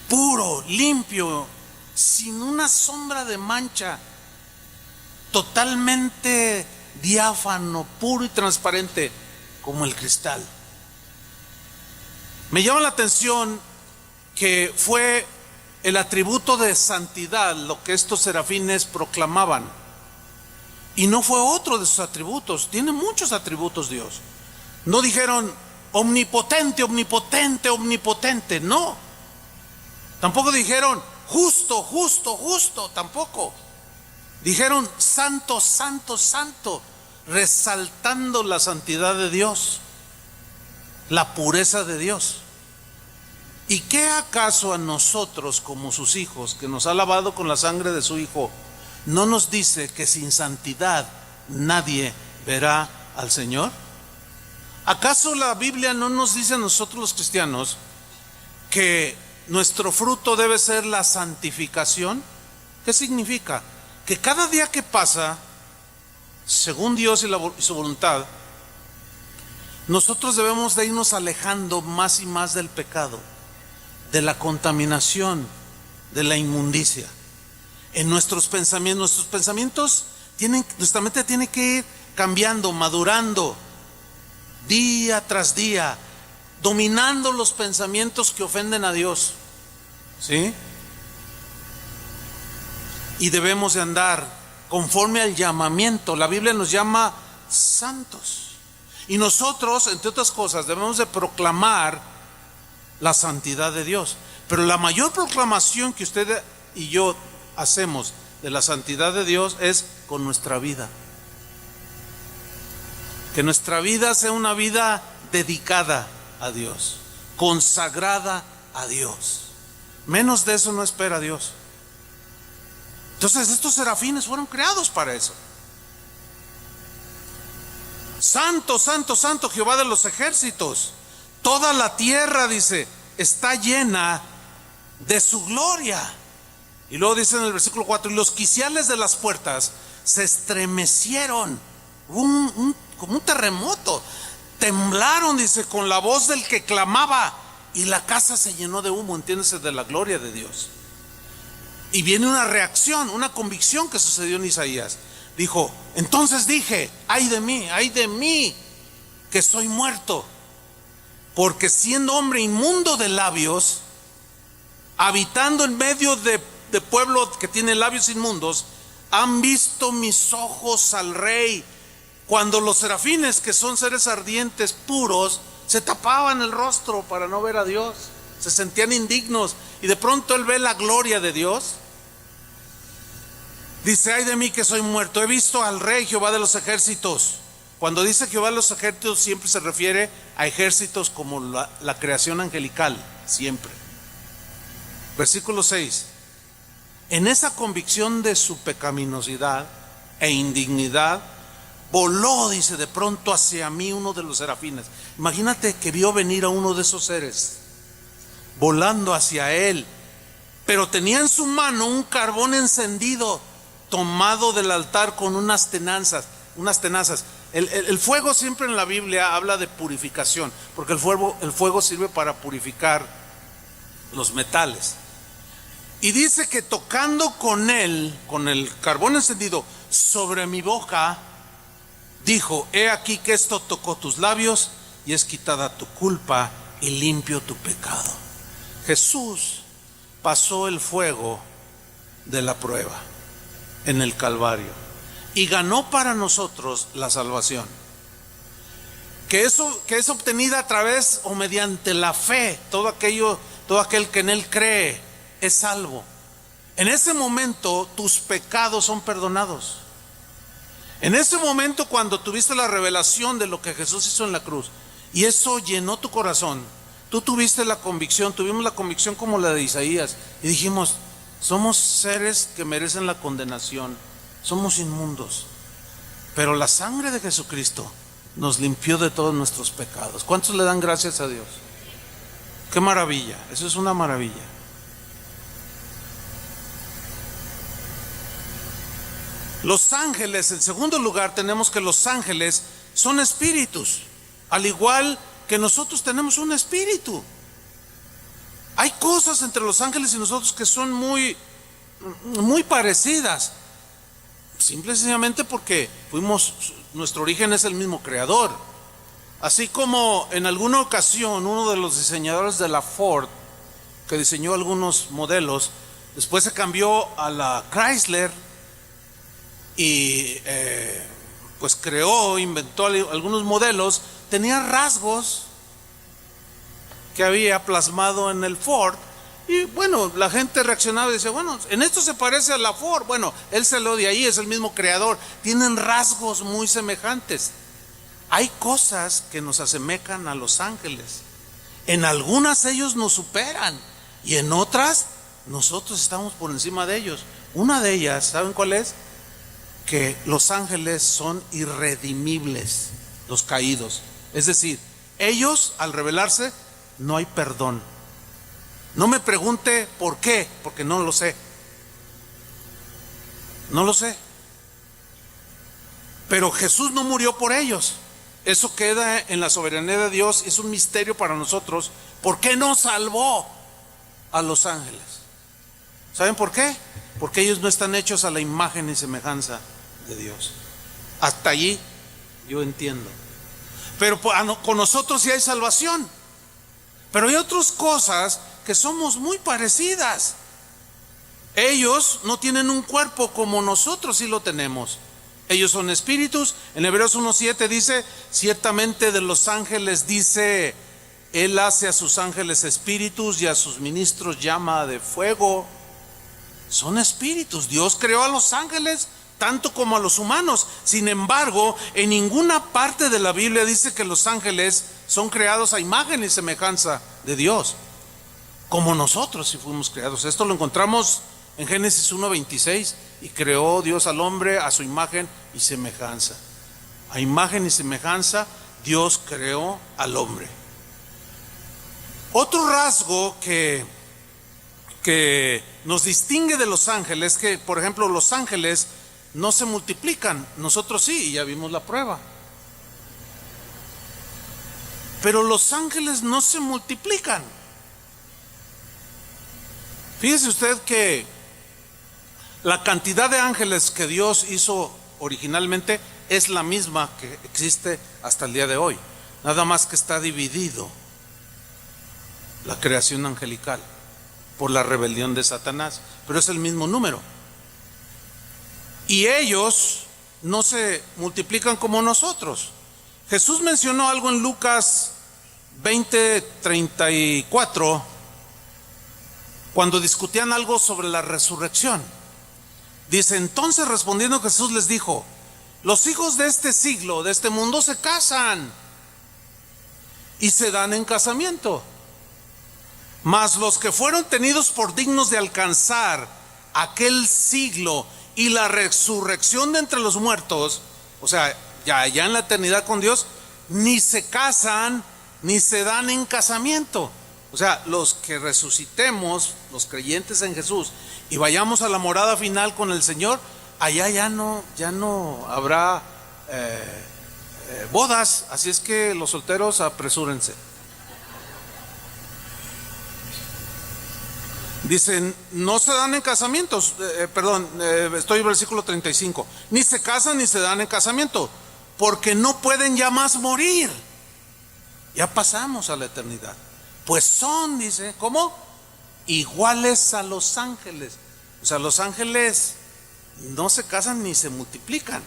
Puro, limpio, sin una sombra de mancha, totalmente diáfano, puro y transparente, como el cristal. Me llama la atención que fue el atributo de santidad lo que estos serafines proclamaban, y no fue otro de sus atributos. Tiene muchos atributos Dios. No dijeron omnipotente, omnipotente, omnipotente, no. Tampoco dijeron justo, justo, justo, tampoco. Dijeron santo, santo, santo, resaltando la santidad de Dios, la pureza de Dios. ¿Y qué acaso a nosotros como sus hijos, que nos ha lavado con la sangre de su Hijo, no nos dice que sin santidad nadie verá al Señor? ¿Acaso la Biblia no nos dice a nosotros los cristianos que nuestro fruto debe ser la santificación? ¿Qué significa? Que cada día que pasa, según Dios y su voluntad, nosotros debemos de irnos alejando más y más del pecado, de la contaminación, de la inmundicia. En nuestros pensamientos nuestra mente tiene que ir cambiando, madurando, día tras día, dominando los pensamientos que ofenden a Dios, ¿sí? Y debemos de andar conforme al llamamiento. La Biblia nos llama santos. Y nosotros, entre otras cosas, debemos de proclamar la santidad de Dios. Pero la mayor proclamación que usted y yo hacemos de la santidad de Dios es con nuestra vida. Que nuestra vida sea una vida dedicada a Dios, consagrada a Dios. Menos de eso no espera Dios. Entonces estos serafines fueron creados para eso. Santo, santo, santo, Jehová de los ejércitos. Toda la tierra, dice, está llena de su gloria. Y luego dice en el versículo 4, y los quiciales de las puertas se estremecieron. Como un terremoto. Temblaron, dice, con la voz del que clamaba, y la casa se llenó de humo, entiéndese, de la gloria de Dios. Y viene una reacción, una convicción que sucedió en Isaías. Dijo, entonces dije, ay de mí, que soy muerto, porque siendo hombre inmundo de labios, habitando en medio de pueblo que tiene labios inmundos, han visto mis ojos al Rey. Cuando los serafines, que son seres ardientes, puros, se tapaban el rostro para no ver a Dios, se sentían indignos, y de pronto él ve la gloria de Dios. Dice, ay de mí que soy muerto, he visto al Rey Jehová de los ejércitos. Cuando dice Jehová de los ejércitos, siempre se refiere a ejércitos como la creación angelical, siempre. Versículo 6. En esa convicción de su pecaminosidad e indignidad, voló, dice, de pronto hacia mí uno de los serafines. Imagínate que vio venir a uno de esos seres volando hacia él, pero tenía en su mano un carbón encendido, tomado del altar con unas tenazas. El fuego siempre en la Biblia habla de purificación, porque el fuego sirve para purificar los metales. Y dice que tocando con él, con el carbón encendido sobre mi boca, dijo, he aquí que esto tocó tus labios y es quitada tu culpa y limpio tu pecado. Jesús pasó el fuego de la prueba en el Calvario y ganó para nosotros la salvación, que es obtenida a través o mediante la fe. Todo aquel que en él cree es salvo. En ese momento tus pecados son perdonados. En ese momento, cuando tuviste la revelación de lo que Jesús hizo en la cruz, y eso llenó tu corazón, tú tuviste la convicción, tuvimos la convicción como la de Isaías, y dijimos, somos seres que merecen la condenación, somos inmundos, pero la sangre de Jesucristo nos limpió de todos nuestros pecados. ¿Cuántos le dan gracias a Dios? Qué maravilla, eso es una maravilla. Los ángeles, en segundo lugar, tenemos que los ángeles son espíritus, al igual que nosotros tenemos un espíritu. Hay cosas entre los ángeles y nosotros que son muy parecidas, simple y sencillamente porque nuestro origen es el mismo creador. Así como en alguna ocasión uno de los diseñadores de la Ford, que diseñó algunos modelos, después se cambió a la Chrysler y pues inventó algunos modelos, tenía rasgos que había plasmado en el Ford, y bueno, la gente reaccionaba y decía, bueno, en esto se parece a la Ford. Bueno, él se lo de ahí, es el mismo creador, tienen rasgos muy semejantes. Hay cosas que nos asemejan a los ángeles, en algunas ellos nos superan y en otras nosotros estamos por encima de ellos. Una de ellas, ¿saben cuál es? Que los ángeles son irredimibles, los caídos. Es decir, ellos al rebelarse no hay perdón. No me pregunte por qué, porque no lo sé. No lo sé. Pero Jesús no murió por ellos. Eso queda en la soberanía de Dios, es un misterio para nosotros. ¿Por qué no salvó a los ángeles? ¿Saben por qué? Porque ellos no están hechos a la imagen y semejanza de Dios. Hasta allí yo entiendo. Pero con nosotros sí hay salvación. Pero hay otras cosas que somos muy parecidas. Ellos no tienen un cuerpo como nosotros sí lo tenemos. Ellos son espíritus. En Hebreos 1:7 dice, ciertamente de los ángeles dice, Él hace a sus ángeles espíritus y a sus ministros llama de fuego. Son espíritus. Dios creó a los ángeles tanto como a los humanos. Sin embargo, en ninguna parte de la Biblia dice que los ángeles son creados a imagen y semejanza de Dios, como nosotros si fuimos creados. Esto lo encontramos en Génesis 1:26, y creó Dios al hombre a su imagen y semejanza. A imagen y semejanza Dios creó al hombre. Otro rasgo que nos distingue de los ángeles, que por ejemplo los ángeles no se multiplican, nosotros sí, y ya vimos la prueba. Pero los ángeles no se multiplican. Fíjese usted que la cantidad de ángeles que Dios hizo originalmente es la misma que existe hasta el día de hoy, nada más que está dividido la creación angelical por la rebelión de Satanás, pero es el mismo número. Y ellos no se multiplican como nosotros. Jesús mencionó algo en Lucas 20:34, cuando discutían algo sobre la resurrección. Dice, entonces respondiendo Jesús les dijo, los hijos de este siglo, de este mundo, se casan y se dan en casamiento. Mas los que fueron tenidos por dignos de alcanzar aquel siglo y la resurrección de entre los muertos, o sea, ya en la eternidad con Dios, ni se casan ni se dan en casamiento. O sea, los que resucitemos, los creyentes en Jesús, y vayamos a la morada final con el Señor, allá ya no habrá bodas, así es que los solteros apresúrense. Dicen, no se dan en casamientos, estoy en versículo 35, ni se casan ni se dan en casamiento, porque no pueden ya más morir. Ya pasamos a la eternidad. Pues son, dice, ¿cómo? Iguales a los ángeles. O sea, los ángeles no se casan ni se multiplican.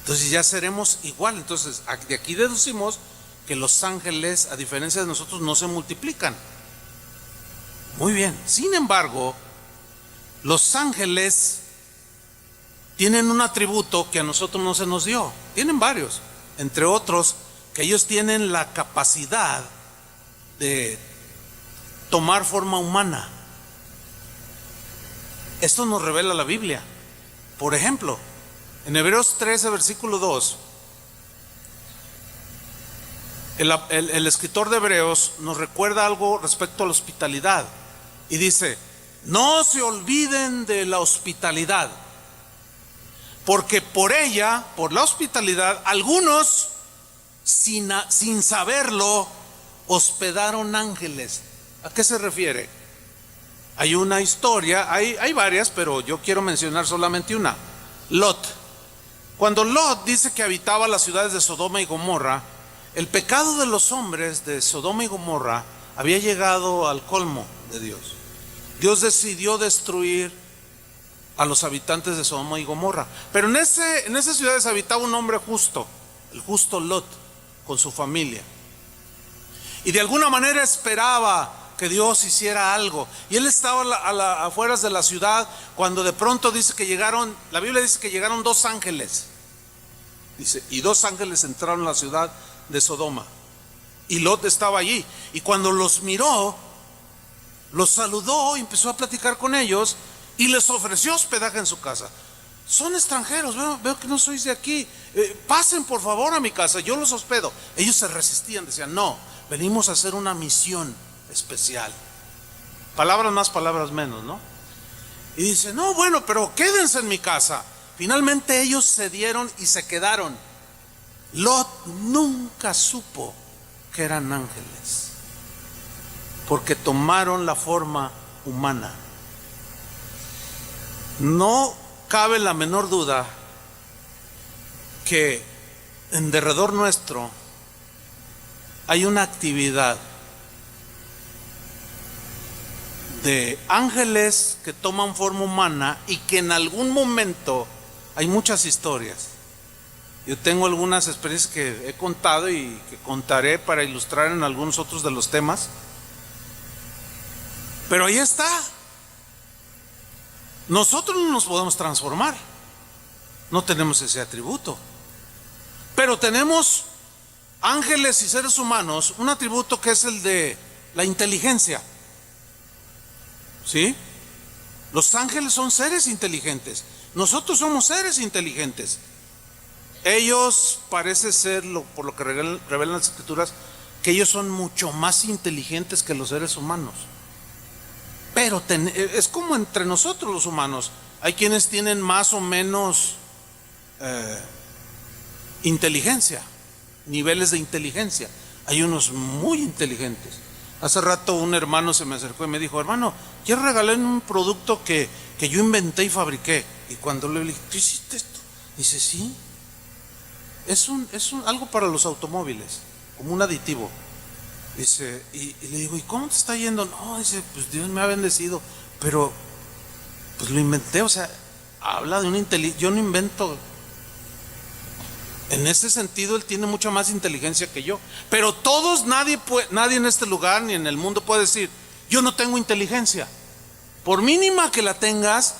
Entonces ya seremos igual. Entonces, de aquí deducimos que los ángeles, a diferencia de nosotros, no se multiplican. Muy bien. Sin embargo, los ángeles tienen un atributo que a nosotros no se nos dio. Tienen varios, entre otros, que ellos tienen la capacidad de tomar forma humana. Esto nos revela la Biblia. Por ejemplo, en Hebreos 13, versículo 2, el escritor de Hebreos nos recuerda algo respecto a la hospitalidad. Y dice: no se olviden de la hospitalidad, porque por ella, por la hospitalidad, algunos, sin saberlo, hospedaron ángeles. ¿A qué se refiere? Hay una historia, hay varias, pero yo quiero mencionar solamente una. Lot. Cuando Lot dice que habitaba las ciudades de Sodoma y Gomorra, el pecado de los hombres de Sodoma y Gomorra había llegado al colmo de Dios. Dios decidió destruir a los habitantes de Sodoma y Gomorra. Pero en esas ciudades habitaba un hombre justo, el justo Lot, con su familia. Y de alguna manera esperaba que Dios hiciera algo. Y él estaba a afueras de la ciudad cuando de pronto dice que llegaron, la Biblia dice que llegaron 2 ángeles. Dice, y 2 ángeles entraron a la ciudad de Sodoma. Y Lot estaba allí. Y cuando los miró, los saludó y empezó a platicar con ellos y les ofreció hospedaje en su casa. Son extranjeros, veo que no sois de aquí. Pasen por favor a mi casa, yo los hospedo. Ellos se resistían, decían: no, venimos a hacer una misión especial. Palabras más, palabras menos, ¿no? Y dice: no, bueno, pero quédense en mi casa. Finalmente ellos cedieron y se quedaron. Lot nunca supo que eran ángeles, porque tomaron la forma humana. No cabe la menor duda que en derredor nuestro hay una actividad de ángeles que toman forma humana y que en algún momento, hay muchas historias. Yo tengo algunas experiencias que he contado y que contaré para ilustrar en algunos otros de los temas. Pero ahí está. Nosotros no nos podemos transformar, no tenemos ese atributo. Pero tenemos ángeles y seres humanos un atributo que es el de la inteligencia. ¿Sí? Los ángeles son seres inteligentes. Nosotros somos seres inteligentes. Ellos parece ser, por lo que revelan las escrituras, que ellos son mucho más inteligentes que los seres humanos. Pero es como entre nosotros los humanos. Hay quienes tienen más o menos inteligencia, niveles de inteligencia. Hay unos muy inteligentes. Hace rato un hermano se me acercó y me dijo: hermano, quiero regalarle un producto que yo inventé y fabriqué. Y cuando le dije: ¿qué hiciste esto? Dice: sí, es algo para los automóviles, como un aditivo. Dice, y le digo: ¿y cómo te está yendo? No, dice: pues Dios me ha bendecido, pero pues lo inventé. O sea, habla de una inteligencia. Yo no invento. En ese sentido, él tiene mucha más inteligencia que yo. Pero nadie en este lugar ni en el mundo puede decir: yo no tengo inteligencia. Por mínima que la tengas,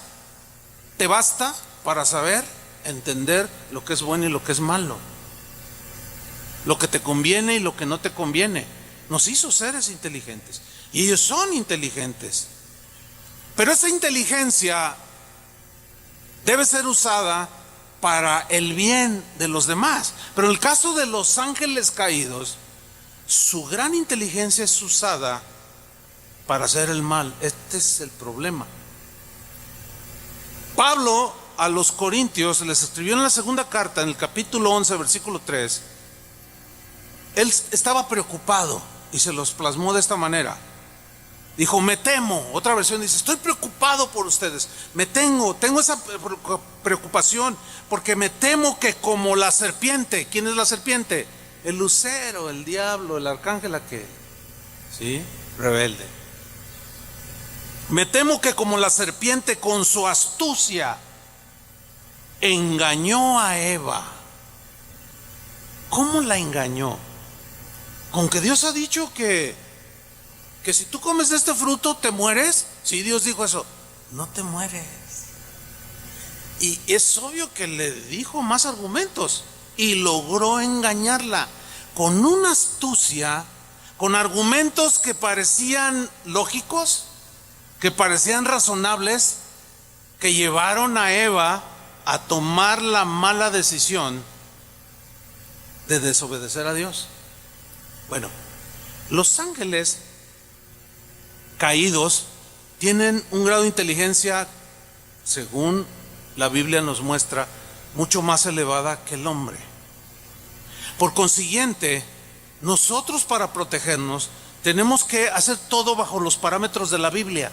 te basta para saber entender lo que es bueno y lo que es malo, lo que te conviene y lo que no te conviene. Nos hizo seres inteligentes y ellos son inteligentes. Pero esa inteligencia debe ser usada para el bien de los demás. Pero en el caso de los ángeles caídos, su gran inteligencia es usada para hacer el mal. Este es el problema. Pablo a los Corintios les escribió en la segunda carta, en el capítulo 11, versículo 3. Él estaba preocupado y se los plasmó de esta manera. Dijo: me temo. Otra versión dice: estoy preocupado por ustedes. Tengo esa preocupación porque me temo que como la serpiente. ¿Quién es la serpiente? El lucero, el diablo, el arcángel aquel, ¿sí? Rebelde. Me temo que como la serpiente con su astucia engañó a Eva. ¿Cómo la engañó? Con que Dios ha dicho que si tú comes de este fruto te mueres. Si Dios dijo eso, no te mueres. Y es obvio que le dijo más argumentos y logró engañarla con una astucia con argumentos que parecían lógicos, que parecían razonables, que llevaron a Eva a tomar la mala decisión de desobedecer a Dios. Bueno, los ángeles caídos tienen un grado de inteligencia, según la Biblia nos muestra, mucho más elevada que el hombre. Por consiguiente, nosotros, para protegernos, tenemos que hacer todo bajo los parámetros de la Biblia.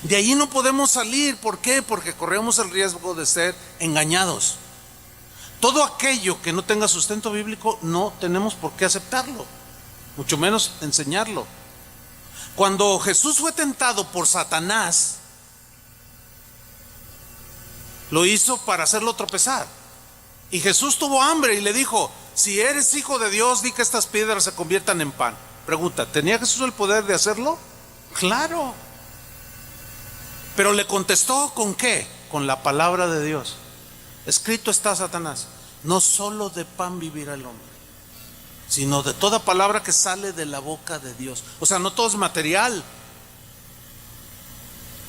De ahí no podemos salir. ¿Por qué? Porque corremos el riesgo de ser engañados. Todo aquello que no tenga sustento bíblico no tenemos por qué aceptarlo, mucho menos enseñarlo. Cuando Jesús fue tentado por Satanás, lo hizo para hacerlo tropezar. Y Jesús tuvo hambre y le dijo: si eres hijo de Dios, di que estas piedras se conviertan en pan. Pregunta, ¿tenía Jesús el poder de hacerlo? Claro. Pero le contestó ¿con qué? Con la palabra de Dios. Escrito está, Satanás, no solo de pan vivirá el hombre, sino de toda palabra que sale de la boca de Dios. O sea, no todo es material.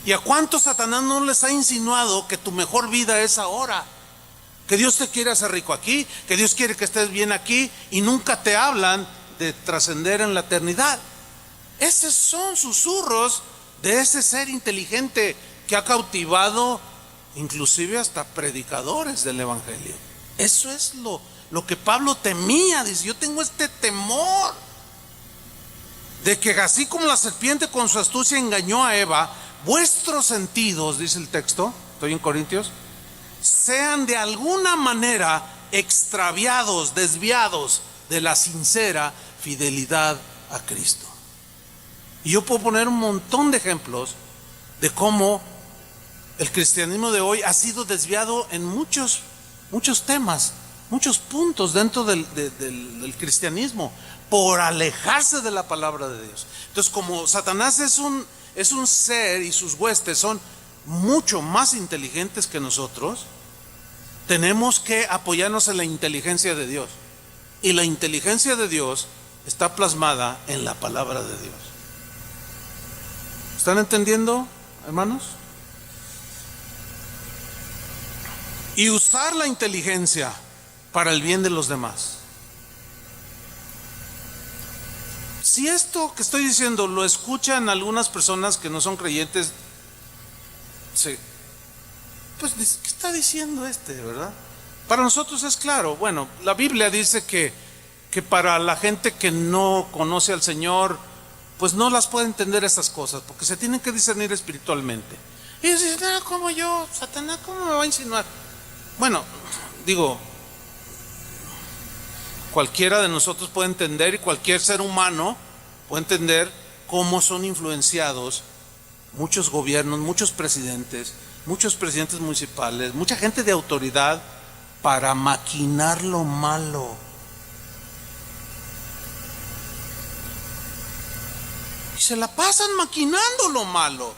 ¿Y a cuántos Satanás no les ha insinuado que tu mejor vida es ahora? Que Dios te quiere hacer rico aquí, que Dios quiere que estés bien aquí, y nunca te hablan de trascender en la eternidad. Esos son susurros de ese ser inteligente que ha cautivado inclusive hasta predicadores del evangelio. Eso es lo que Pablo temía. Dice: yo tengo este temor de que así como la serpiente con su astucia engañó a Eva, vuestros sentidos, dice el texto, estoy en Corintios, sean de alguna manera extraviados, desviados de la sincera fidelidad a Cristo. Y yo puedo poner un montón de ejemplos de cómo el cristianismo de hoy ha sido desviado en muchos temas, muchos puntos dentro del cristianismo, por alejarse de la palabra de Dios. Entonces, como Satanás es un ser y sus huestes son mucho más inteligentes que nosotros, tenemos que apoyarnos en la inteligencia de Dios. Y la inteligencia de Dios está plasmada en la palabra de Dios. ¿Están entendiendo, hermanos? Y usar la inteligencia para el bien de los demás. Si esto que estoy diciendo lo escuchan algunas personas que no son creyentes, sí, pues ¿qué está diciendo verdad? Para nosotros es claro. Bueno, la Biblia dice que para la gente que no conoce al Señor, pues no las puede entender estas cosas, porque se tienen que discernir espiritualmente. Y dicen: ¿cómo yo? Satanás, ¿cómo me va a insinuar? Bueno, digo, cualquiera de nosotros puede entender, y cualquier ser humano puede entender cómo son influenciados muchos gobiernos, muchos presidentes municipales, mucha gente de autoridad, para maquinar lo malo. Y se la pasan maquinando lo malo,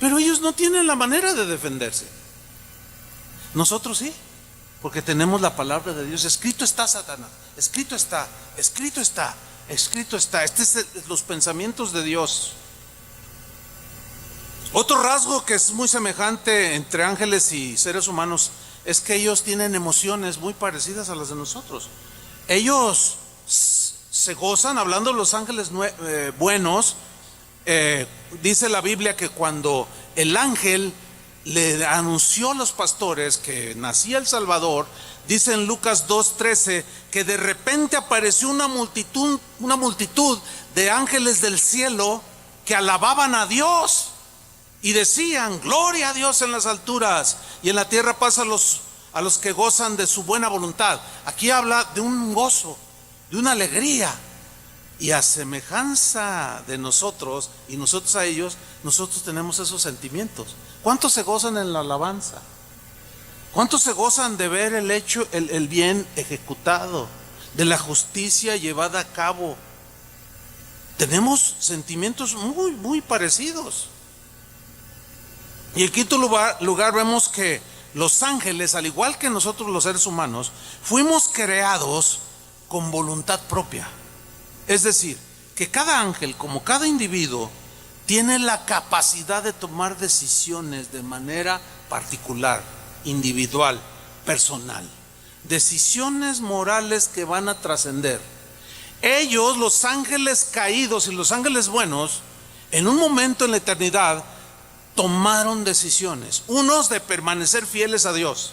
pero ellos no tienen la manera de defenderse. Nosotros sí, porque tenemos la palabra de Dios. Escrito está, Satanás, escrito está, escrito está, escrito está. Este es los pensamientos de Dios. Otro rasgo que es muy semejante entre ángeles y seres humanos es que ellos tienen emociones muy parecidas a las de nosotros. Ellos se gozan, hablando de los ángeles buenos, dice la Biblia que cuando el ángel le anunció a los pastores que nacía el Salvador, dice en Lucas 2:13 que de repente apareció una multitud de ángeles del cielo que alababan a Dios y decían: gloria a Dios en las alturas, y en la tierra paz a los que gozan de su buena voluntad. Aquí habla de un gozo, de una alegría. Y a semejanza de nosotros y nosotros a ellos, nosotros tenemos esos sentimientos. ¿Cuántos se gozan en la alabanza? ¿Cuántos se gozan de ver el bien ejecutado, de la justicia llevada a cabo? Tenemos sentimientos muy, muy parecidos. Y en quinto lugar vemos que los ángeles, al igual que nosotros los seres humanos, fuimos creados con voluntad propia. Es decir, que cada ángel, como cada individuo, tiene la capacidad de tomar decisiones de manera particular, individual, personal. Decisiones morales que van a trascender. Ellos, los ángeles caídos y los ángeles buenos, en un momento en la eternidad, tomaron decisiones. Unos de permanecer fieles a Dios,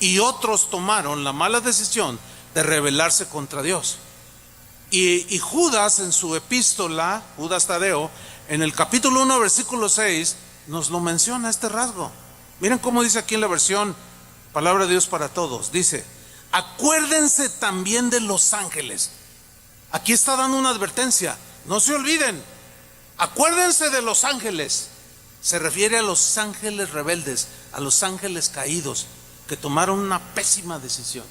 y otros tomaron la mala decisión de rebelarse contra Dios. Y Judas, en su epístola, Judas Tadeo, en el capítulo 1, versículo 6, nos lo menciona este rasgo. Miren cómo dice aquí en la versión Palabra de Dios para Todos. Dice: acuérdense también de los ángeles. Aquí está dando una advertencia. No se olviden. Acuérdense de los ángeles. Se refiere a los ángeles rebeldes, a los ángeles caídos, que tomaron una pésima decisión,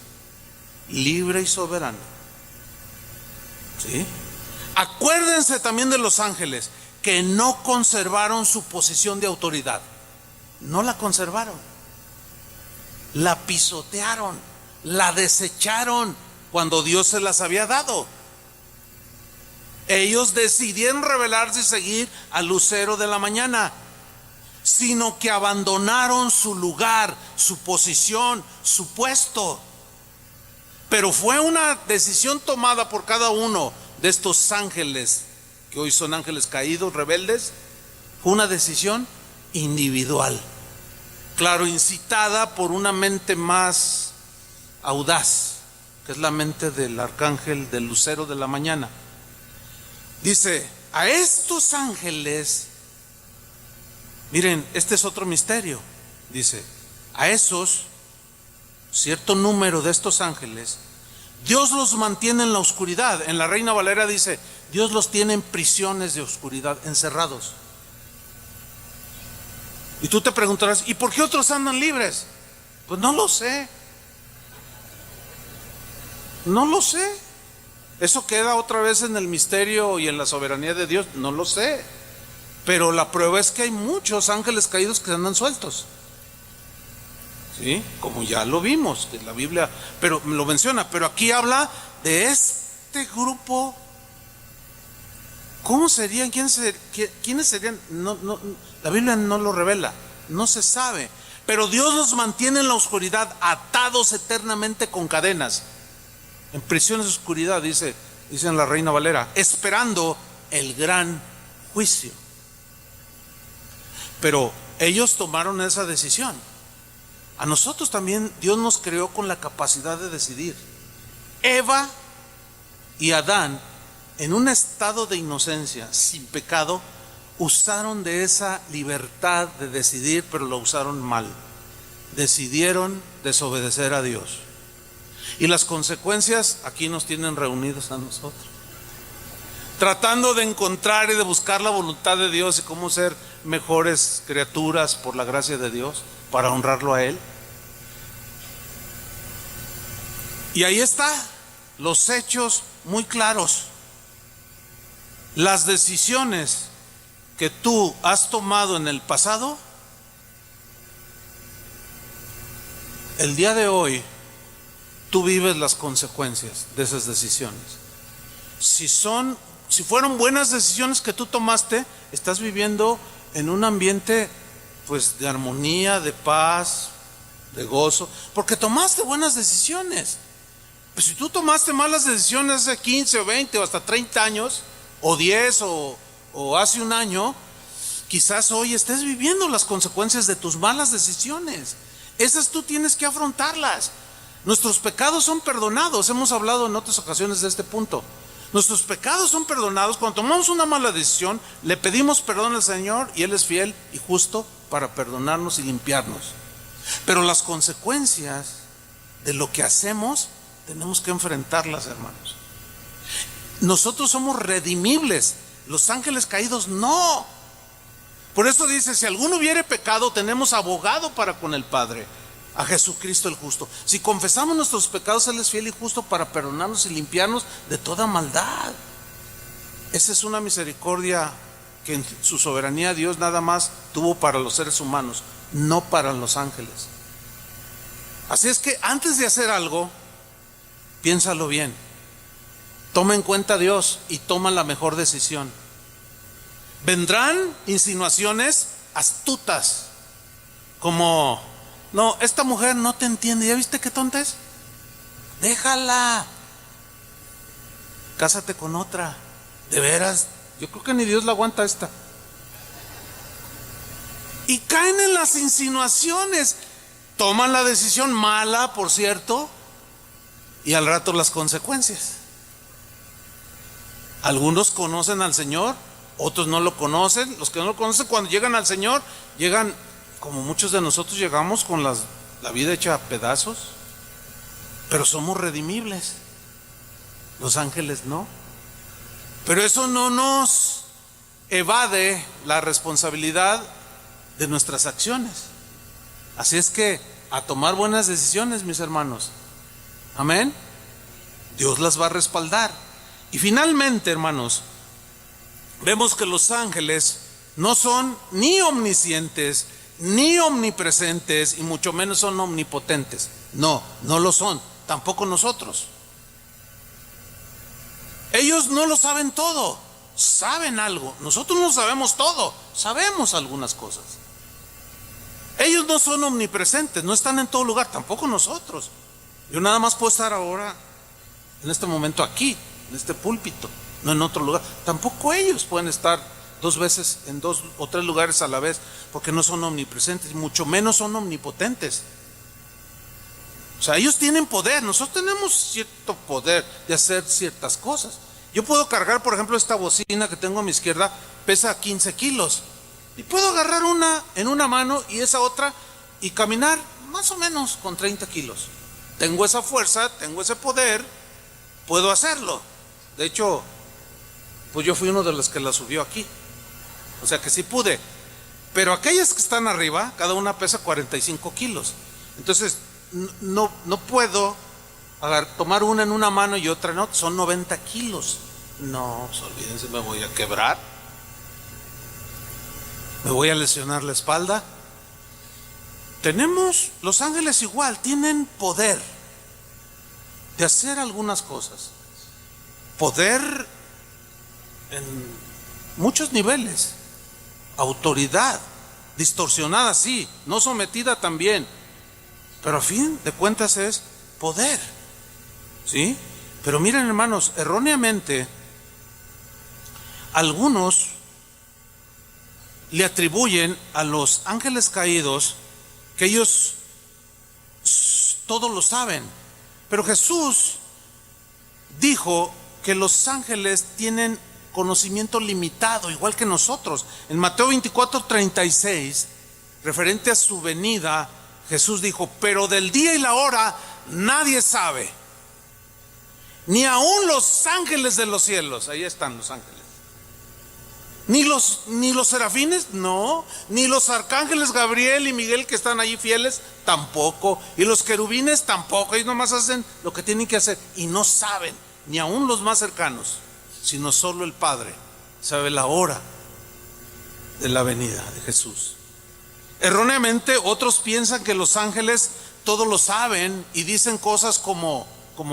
libre y soberana. ¿Sí? Acuérdense también de los ángeles que no conservaron su posición de autoridad. No la conservaron. La pisotearon, la desecharon cuando Dios se las había dado. Ellos decidieron rebelarse y seguir al lucero de la mañana, sino que abandonaron su lugar, su posición, su puesto. Pero fue una decisión tomada por cada uno de estos ángeles, que hoy son ángeles caídos, rebeldes. Fue una decisión individual, claro, incitada por una mente más audaz, que es la mente del arcángel, del lucero de la mañana. Dice: a estos ángeles, miren, este es otro misterio. Dice: a esos, cierto número de estos ángeles, Dios los mantiene en la oscuridad. En la Reina Valera dice: Dios los tiene en prisiones de oscuridad, encerrados. Y tú te preguntarás: ¿y por qué otros andan libres? Pues no lo sé. No lo sé. Eso queda otra vez en el misterio y en la soberanía de Dios. No lo sé. Pero la prueba es que hay muchos ángeles caídos que andan sueltos. ¿Sí? Como ya lo vimos en la Biblia, pero lo menciona. Pero aquí habla de este grupo. ¿Cómo serían? ¿Quiénes serían? La Biblia no lo revela, no se sabe. Pero Dios los mantiene en la oscuridad, atados eternamente con cadenas, en prisiones de oscuridad, dice en la Reina Valera, esperando el gran juicio. Pero ellos tomaron esa decisión. A nosotros también Dios nos creó con la capacidad de decidir. Eva y Adán, en un estado de inocencia, sin pecado, usaron de esa libertad de decidir, pero lo usaron mal. Decidieron desobedecer a Dios. Y las consecuencias aquí nos tienen reunidos a nosotros, tratando de encontrar y de buscar la voluntad de Dios y cómo ser mejores criaturas por la gracia de Dios, para honrarlo a Él. Y ahí está, los hechos muy claros. Las decisiones que tú has tomado en el pasado, el día de hoy tú vives las consecuencias de esas decisiones. Si fueron buenas decisiones que tú tomaste, estás viviendo en un ambiente pues de armonía, de paz, de gozo, porque tomaste buenas decisiones. Pues si tú tomaste malas decisiones hace 15 o 20 o hasta 30 años, o 10 o hace un año, quizás hoy estés viviendo las consecuencias de tus malas decisiones. Esas tú tienes que afrontarlas. Nuestros pecados son perdonados. Hemos hablado en otras ocasiones de este punto. Nuestros pecados son perdonados. Cuando tomamos una mala decisión, le pedimos perdón al Señor y Él es fiel y justo para perdonarnos y limpiarnos. Pero las consecuencias de lo que hacemos tenemos que enfrentarlas, hermanos. Nosotros somos redimibles. Los ángeles caídos no. Por eso dice: si alguno hubiere pecado, tenemos abogado para con el Padre, a Jesucristo el justo. Si confesamos nuestros pecados, Él es fiel y justo para perdonarnos y limpiarnos de toda maldad. Esa es una misericordia que en su soberanía Dios nada más tuvo para los seres humanos, no para los ángeles. Así es que antes de hacer algo, piénsalo bien. toma en cuenta a Dios y toma la mejor decisión. Vendrán insinuaciones astutas, como, no, esta mujer no te entiende, ¿ya viste qué tonta es? Déjala, cásate con otra. De veras, yo creo que ni Dios la aguanta esta. Y caen en las insinuaciones, toman la decisión mala, por cierto, y al rato las consecuencias. Algunos conocen al Señor, otros no lo conocen. Los que no lo conocen, cuando llegan al Señor, llegan como muchos de nosotros llegamos, con la vida hecha a pedazos, pero somos redimibles. Los ángeles no. Pero eso no nos evade la responsabilidad de nuestras acciones. Así es que a tomar buenas decisiones, mis hermanos. Amén. Dios las va a respaldar. Y finalmente, hermanos, vemos que los ángeles no son ni omniscientes, ni omnipresentes, y mucho menos son omnipotentes. No, no lo son, tampoco nosotros. Ellos no lo saben todo, saben algo. Nosotros no sabemos todo, sabemos algunas cosas. Ellos no son omnipresentes, no están en todo lugar, tampoco nosotros. Yo nada más puedo estar ahora, en este momento aquí, en este púlpito, no en otro lugar. Tampoco ellos pueden estar 2 veces en 2 o 3 lugares a la vez, porque no son omnipresentes, mucho menos son omnipotentes. O sea, ellos tienen poder, nosotros tenemos cierto poder de hacer ciertas cosas. Yo puedo cargar, por ejemplo, esta bocina que tengo a mi izquierda, pesa 15 kilos. Y puedo agarrar una en una mano y esa otra y caminar más o menos con 30 kilos. Tengo esa fuerza, tengo ese poder, puedo hacerlo. De hecho, pues yo fui uno de los que la subió aquí. O sea que sí pude. Pero aquellas que están arriba, cada una pesa 45 kilos. Entonces, no puedo tomar una en una mano y otra en otra. Son 90 kilos. No, pues olvídense, me voy a quebrar. Me voy a lesionar la espalda. Los ángeles igual, tienen poder de hacer algunas cosas. Poder en muchos niveles. Autoridad, distorsionada sí, no sometida también. Pero a fin de cuentas es poder. ¿Sí? Pero miren, hermanos, erróneamente algunos le atribuyen a los ángeles caídos que ellos todo lo saben. Pero Jesús dijo que los ángeles tienen conocimiento limitado, igual que nosotros. En Mateo 24:36, referente a su venida, Jesús dijo: pero del día y la hora nadie sabe, ni aun los ángeles de los cielos. Ahí están los ángeles. Ni los serafines, no. Ni los arcángeles Gabriel y Miguel, que están allí fieles, tampoco. Y los querubines tampoco. Ellos nomás hacen lo que tienen que hacer y no saben, ni aun los más cercanos, sino solo el Padre sabe la hora de la venida de Jesús. Erróneamente otros piensan que los ángeles todo lo saben y dicen cosas como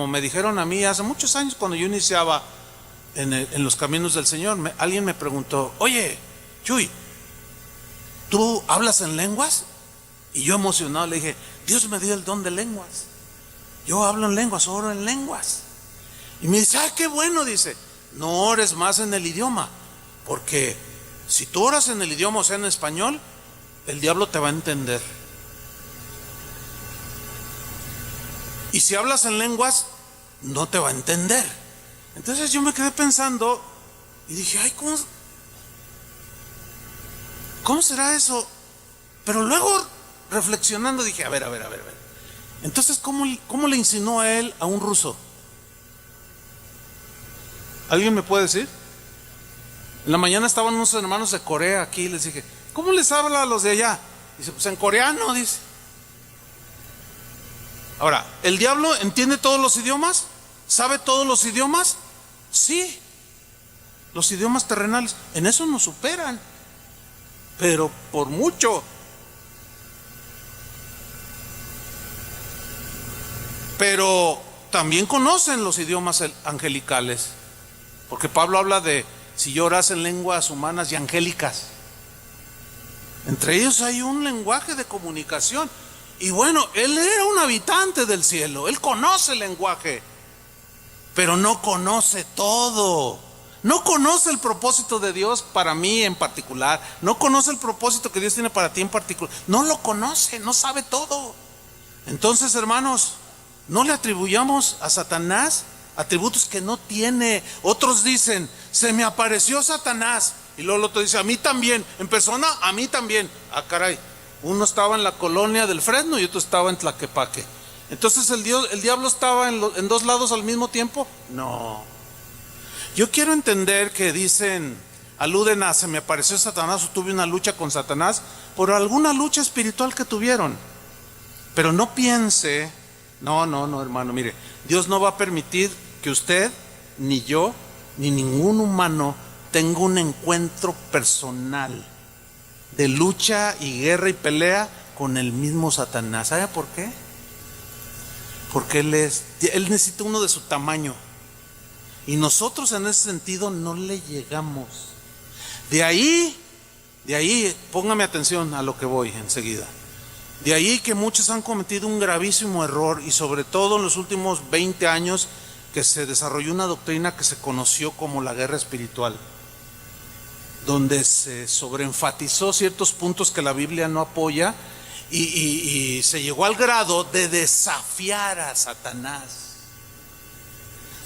me dijeron a mí hace muchos años, cuando yo iniciaba en los caminos del Señor. Alguien me preguntó: oye, Chuy, ¿tú hablas en lenguas? Y yo emocionado le dije: Dios me dio el don de lenguas, yo hablo en lenguas, oro en lenguas. Y me dice: qué bueno. Dice: no ores más en el idioma, porque si tú oras en el idioma, o sea, en español, el diablo te va a entender. Y si hablas en lenguas, no te va a entender. Entonces yo me quedé pensando y dije: ¿cómo será eso? Pero luego, reflexionando, dije: a ver. Entonces, ¿cómo le insinuó a él a un ruso? ¿Alguien me puede decir? En la mañana estaban unos hermanos de Corea aquí y les dije: ¿cómo les habla a los de allá? Dice: pues en coreano, dice. Ahora, ¿el diablo entiende todos los idiomas? ¿Sabe todos los idiomas? Sí. Los idiomas terrenales, en eso nos superan, pero por mucho. Pero también conocen los idiomas angelicales, porque Pablo habla de si yo orase en lenguas humanas y angélicas. Entre ellos hay un lenguaje de comunicación. Y bueno, él era un habitante del cielo, él conoce el lenguaje, pero no conoce todo. No conoce el propósito de Dios para mí en particular, no conoce el propósito que Dios tiene para ti en particular, no lo conoce, no sabe todo. Entonces, hermanos, no le atribuyamos a Satanás atributos que no tiene. Otros dicen, se me apareció Satanás, y luego el otro dice, a mí también, en persona, a mí también. Ah, caray, uno estaba en la colonia del Fresno y otro estaba en Tlaquepaque. Entonces el diablo estaba en dos lados al mismo tiempo. No. Yo quiero entender que dicen, aluden a se me apareció Satanás o tuve una lucha con Satanás por alguna lucha espiritual que tuvieron. Pero no piense, no, hermano, mire, Dios no va a permitir que usted, ni yo, ni ningún humano tenga un encuentro personal de lucha y guerra y pelea con el mismo Satanás. ¿Sabe por qué? Porque él necesita uno de su tamaño, y nosotros en ese sentido no le llegamos. De ahí, póngame atención a lo que voy enseguida. De ahí que muchos han cometido un gravísimo error, y sobre todo en los últimos 20 años que se desarrolló una doctrina que se conoció como la guerra espiritual, donde se sobreenfatizó ciertos puntos que la Biblia no apoya, y se llegó al grado de desafiar a Satanás,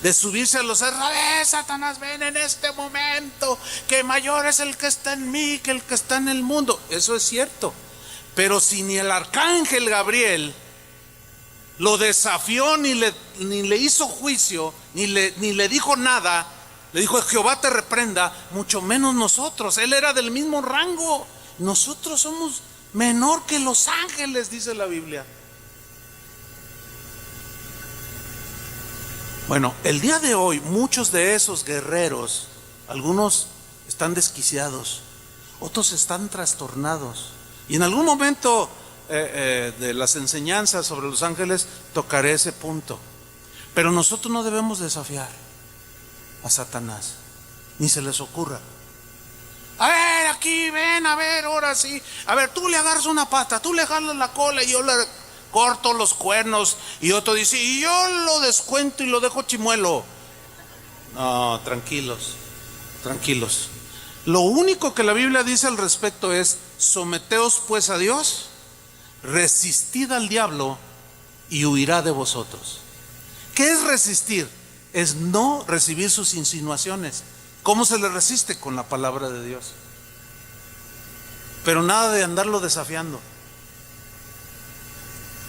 de subirse a los cerros. Satanás, ven en este momento, que mayor es el que está en mí que el que está en el mundo. Eso es cierto, pero si ni el arcángel Gabriel lo desafió, ni le hizo juicio, ni le dijo nada, le dijo, Jehová te reprenda, mucho menos nosotros. Él era del mismo rango. Nosotros somos menor que los ángeles, dice la Biblia. Bueno, el día de hoy muchos de esos guerreros, algunos están desquiciados, otros están trastornados, y en algún momento de las enseñanzas sobre los ángeles tocaré ese punto. Pero nosotros no debemos desafiar a Satanás, ni se les ocurra. A ver, aquí, ven, a ver, ahora sí. A ver, tú le agarras una pata, tú le jalas la cola y yo le corto los cuernos. Y otro dice, y yo lo descuento y lo dejo chimuelo. No, tranquilos. Lo único que la Biblia dice al respecto es, someteos pues a Dios, resistid al diablo y huirá de vosotros. ¿Qué es resistir? Es no recibir sus insinuaciones. ¿Cómo se le resiste? Con la palabra de Dios. Pero nada de andarlo desafiando.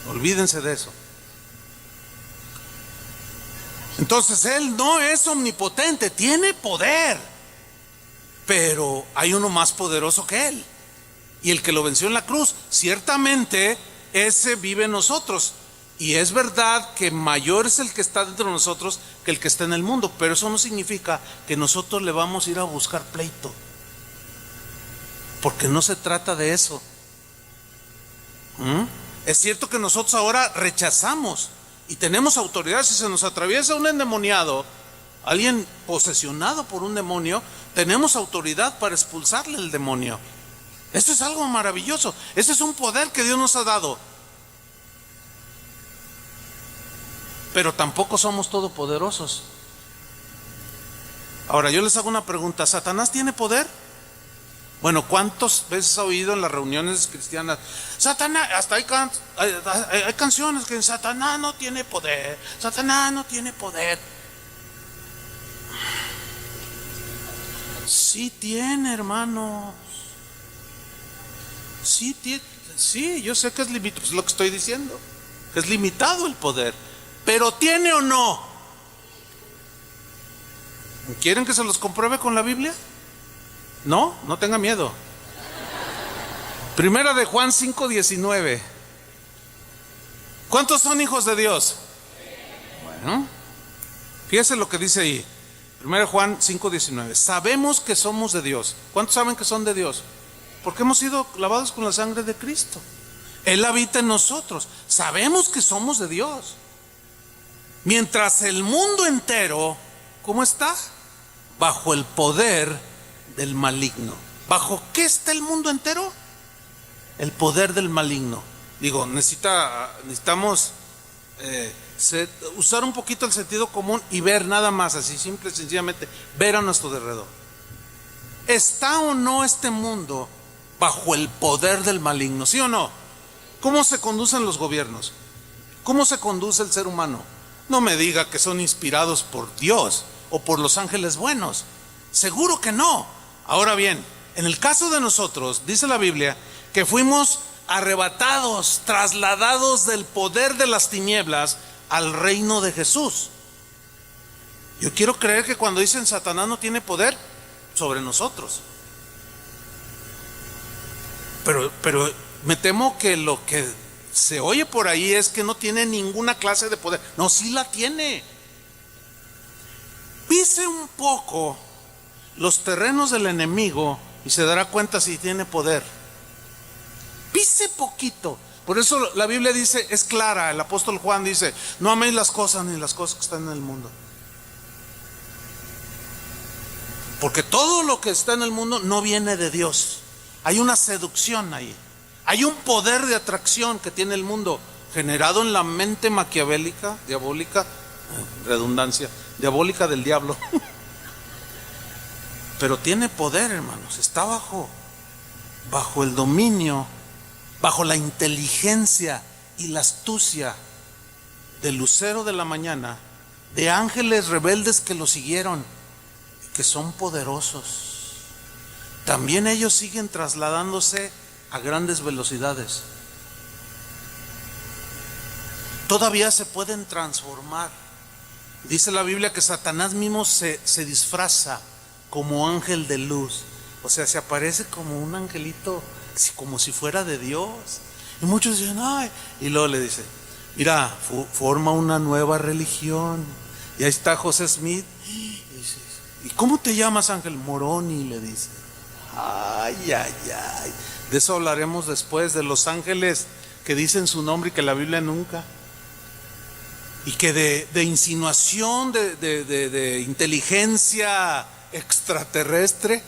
Olvídense de eso. Entonces él no es omnipotente, tiene poder, pero hay uno más poderoso que él, y el que lo venció en la cruz. Ciertamente ese vive en nosotros, y es verdad que mayor es el que está dentro de nosotros que el que está en el mundo, pero eso no significa que nosotros le vamos a ir a buscar pleito, porque no se trata de eso. Es cierto que nosotros ahora rechazamos y tenemos autoridad. Si se nos atraviesa un endemoniado, alguien posesionado por un demonio, tenemos autoridad para expulsarle el demonio. Esto es algo maravilloso. Ese es un poder que Dios nos ha dado. Pero tampoco somos todopoderosos. Ahora yo les hago una pregunta: ¿Satanás tiene poder? Bueno, ¿cuántas veces ha oído en las reuniones cristianas? Satanás, hasta hay canciones que dicen, Satanás no tiene poder, Satanás no tiene poder. Sí tiene, hermanos. Sí tiene, sí, yo sé que es limitado, pues es lo que estoy diciendo, que es limitado el poder, pero ¿tiene o no? ¿Quieren que se los compruebe con la Biblia? No, no tenga miedo. Primera de Juan 5:19. ¿Cuántos son hijos de Dios? Bueno, fíjese lo que dice ahí. Primera de Juan 5:19. Sabemos que somos de Dios. ¿Cuántos saben que son de Dios? Porque hemos sido lavados con la sangre de Cristo. Él habita en nosotros. Sabemos que somos de Dios. Mientras el mundo entero, ¿cómo está? Bajo el poder del maligno. ¿Bajo qué está el mundo entero? El poder del maligno. Digo, necesitamos usar un poquito el sentido común y ver nada más, así simple y sencillamente, ver a nuestro alrededor. ¿Está o no este mundo bajo el poder del maligno? ¿Sí o no? ¿Cómo se conducen los gobiernos? ¿Cómo se conduce el ser humano? No me diga que son inspirados por Dios o por los ángeles buenos. Seguro que no. Ahora bien, en el caso de nosotros, dice la Biblia, que fuimos arrebatados, trasladados del poder de las tinieblas al reino de Jesús. Yo quiero creer que cuando dicen Satanás no tiene poder sobre nosotros, pero me temo que lo que se oye por ahí es que no tiene ninguna clase de poder. No, sí la tiene. Pise un poco los terrenos del enemigo y se dará cuenta si tiene poder. Pise poquito. Por eso la Biblia dice, es clara, el apóstol Juan dice, no améis las cosas ni las cosas que están en el mundo. Porque todo lo que está en el mundo no viene de Dios. Hay una seducción ahí. Hay un poder de atracción que tiene el mundo, generado en la mente maquiavélica, diabólica, redundancia, diabólica del diablo. Pero tiene poder, hermanos. Está bajo el dominio, bajo la inteligencia y la astucia del lucero de la mañana, de ángeles rebeldes que lo siguieron, que son poderosos. También ellos siguen trasladándose a grandes velocidades. Todavía se pueden transformar. Dice la Biblia que Satanás mismo se disfraza como ángel de luz. O sea, se aparece como un angelito, como si fuera de Dios. Y muchos dicen, ay, y luego le dice, mira, forma una nueva religión. Y ahí está José Smith. ¿Y cómo te llamas, Ángel? Moroni, le dice. Ay, ay, ay. De eso hablaremos después, de los ángeles que dicen su nombre y que la Biblia nunca. Y que de insinuación, de inteligencia extraterrestre,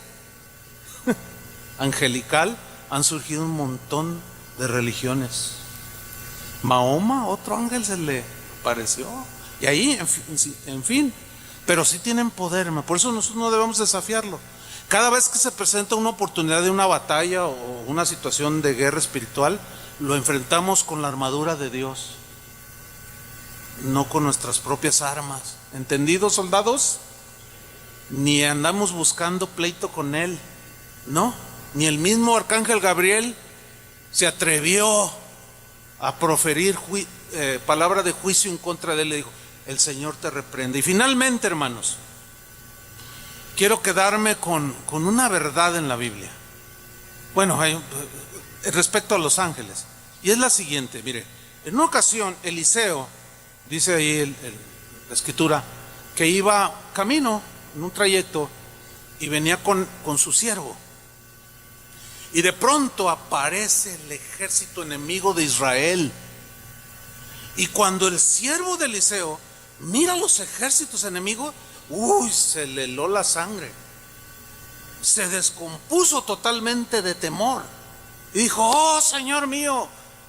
angelical, han surgido un montón de religiones. Mahoma, otro ángel se le apareció. Y ahí, en fin, pero sí tienen poder, por eso nosotros no debemos desafiarlo. Cada vez que se presenta una oportunidad de una batalla o una situación de guerra espiritual, lo enfrentamos con la armadura de Dios, no con nuestras propias armas. ¿Entendidos, soldados? Ni andamos buscando pleito con él, ¿no? Ni el mismo arcángel Gabriel se atrevió a proferir palabra de juicio en contra de él. Le dijo, el Señor te reprende. Y finalmente, hermanos, quiero quedarme con una verdad en la Biblia. Bueno, respecto a los ángeles. Y es la siguiente, mire, en una ocasión Eliseo, dice ahí la escritura, que iba camino en un trayecto y venía con su siervo. Y de pronto aparece el ejército enemigo de Israel. Y cuando el siervo de Eliseo mira los ejércitos enemigos, se le heló la sangre. Se descompuso totalmente de temor. Y dijo, oh Señor mío,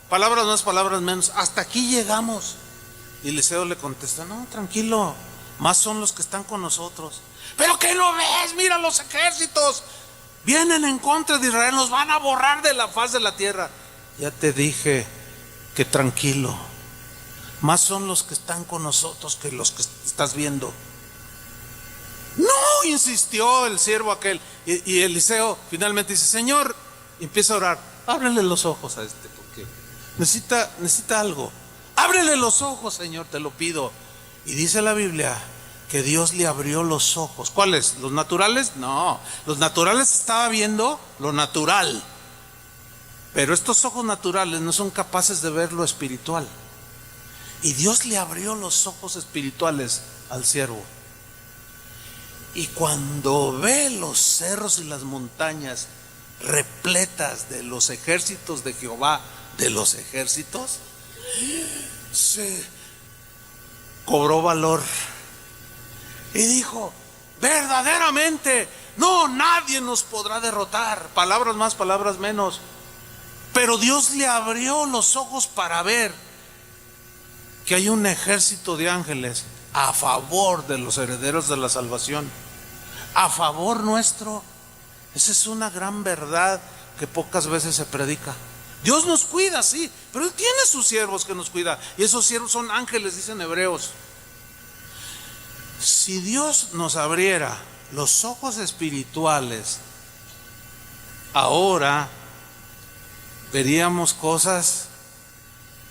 palabras más, palabras menos, hasta aquí llegamos. Y Eliseo le contesta, no, tranquilo, más son los que están con nosotros. Pero ¿qué no ves? Mira los ejércitos. Vienen en contra de Israel, nos van a borrar de la faz de la tierra. Ya te dije que tranquilo, más son los que están con nosotros que los que estás viendo. No, insistió el siervo aquel. Y Eliseo finalmente dice, Señor, y empieza a orar, ábrele los ojos a este, porque necesita algo. Ábrele los ojos, Señor, te lo pido. Y dice la Biblia que Dios le abrió los ojos. ¿Cuáles? ¿Los naturales? No, los naturales estaba viendo lo natural, pero estos ojos naturales no son capaces de ver lo espiritual. Y Dios le abrió los ojos espirituales al siervo. Y cuando ve los cerros y las montañas repletas de los ejércitos de Jehová, de los ejércitos, cobró valor y dijo: verdaderamente, no, nadie nos podrá derrotar. Palabras más, palabras menos. Pero Dios le abrió los ojos para ver que hay un ejército de ángeles a favor de los herederos de la salvación, a favor nuestro. Esa es una gran verdad que pocas veces se predica. Dios nos cuida, sí, pero Él tiene sus siervos que nos cuida, y esos siervos son ángeles, dicen Hebreos. Si Dios nos abriera los ojos espirituales, ahora veríamos cosas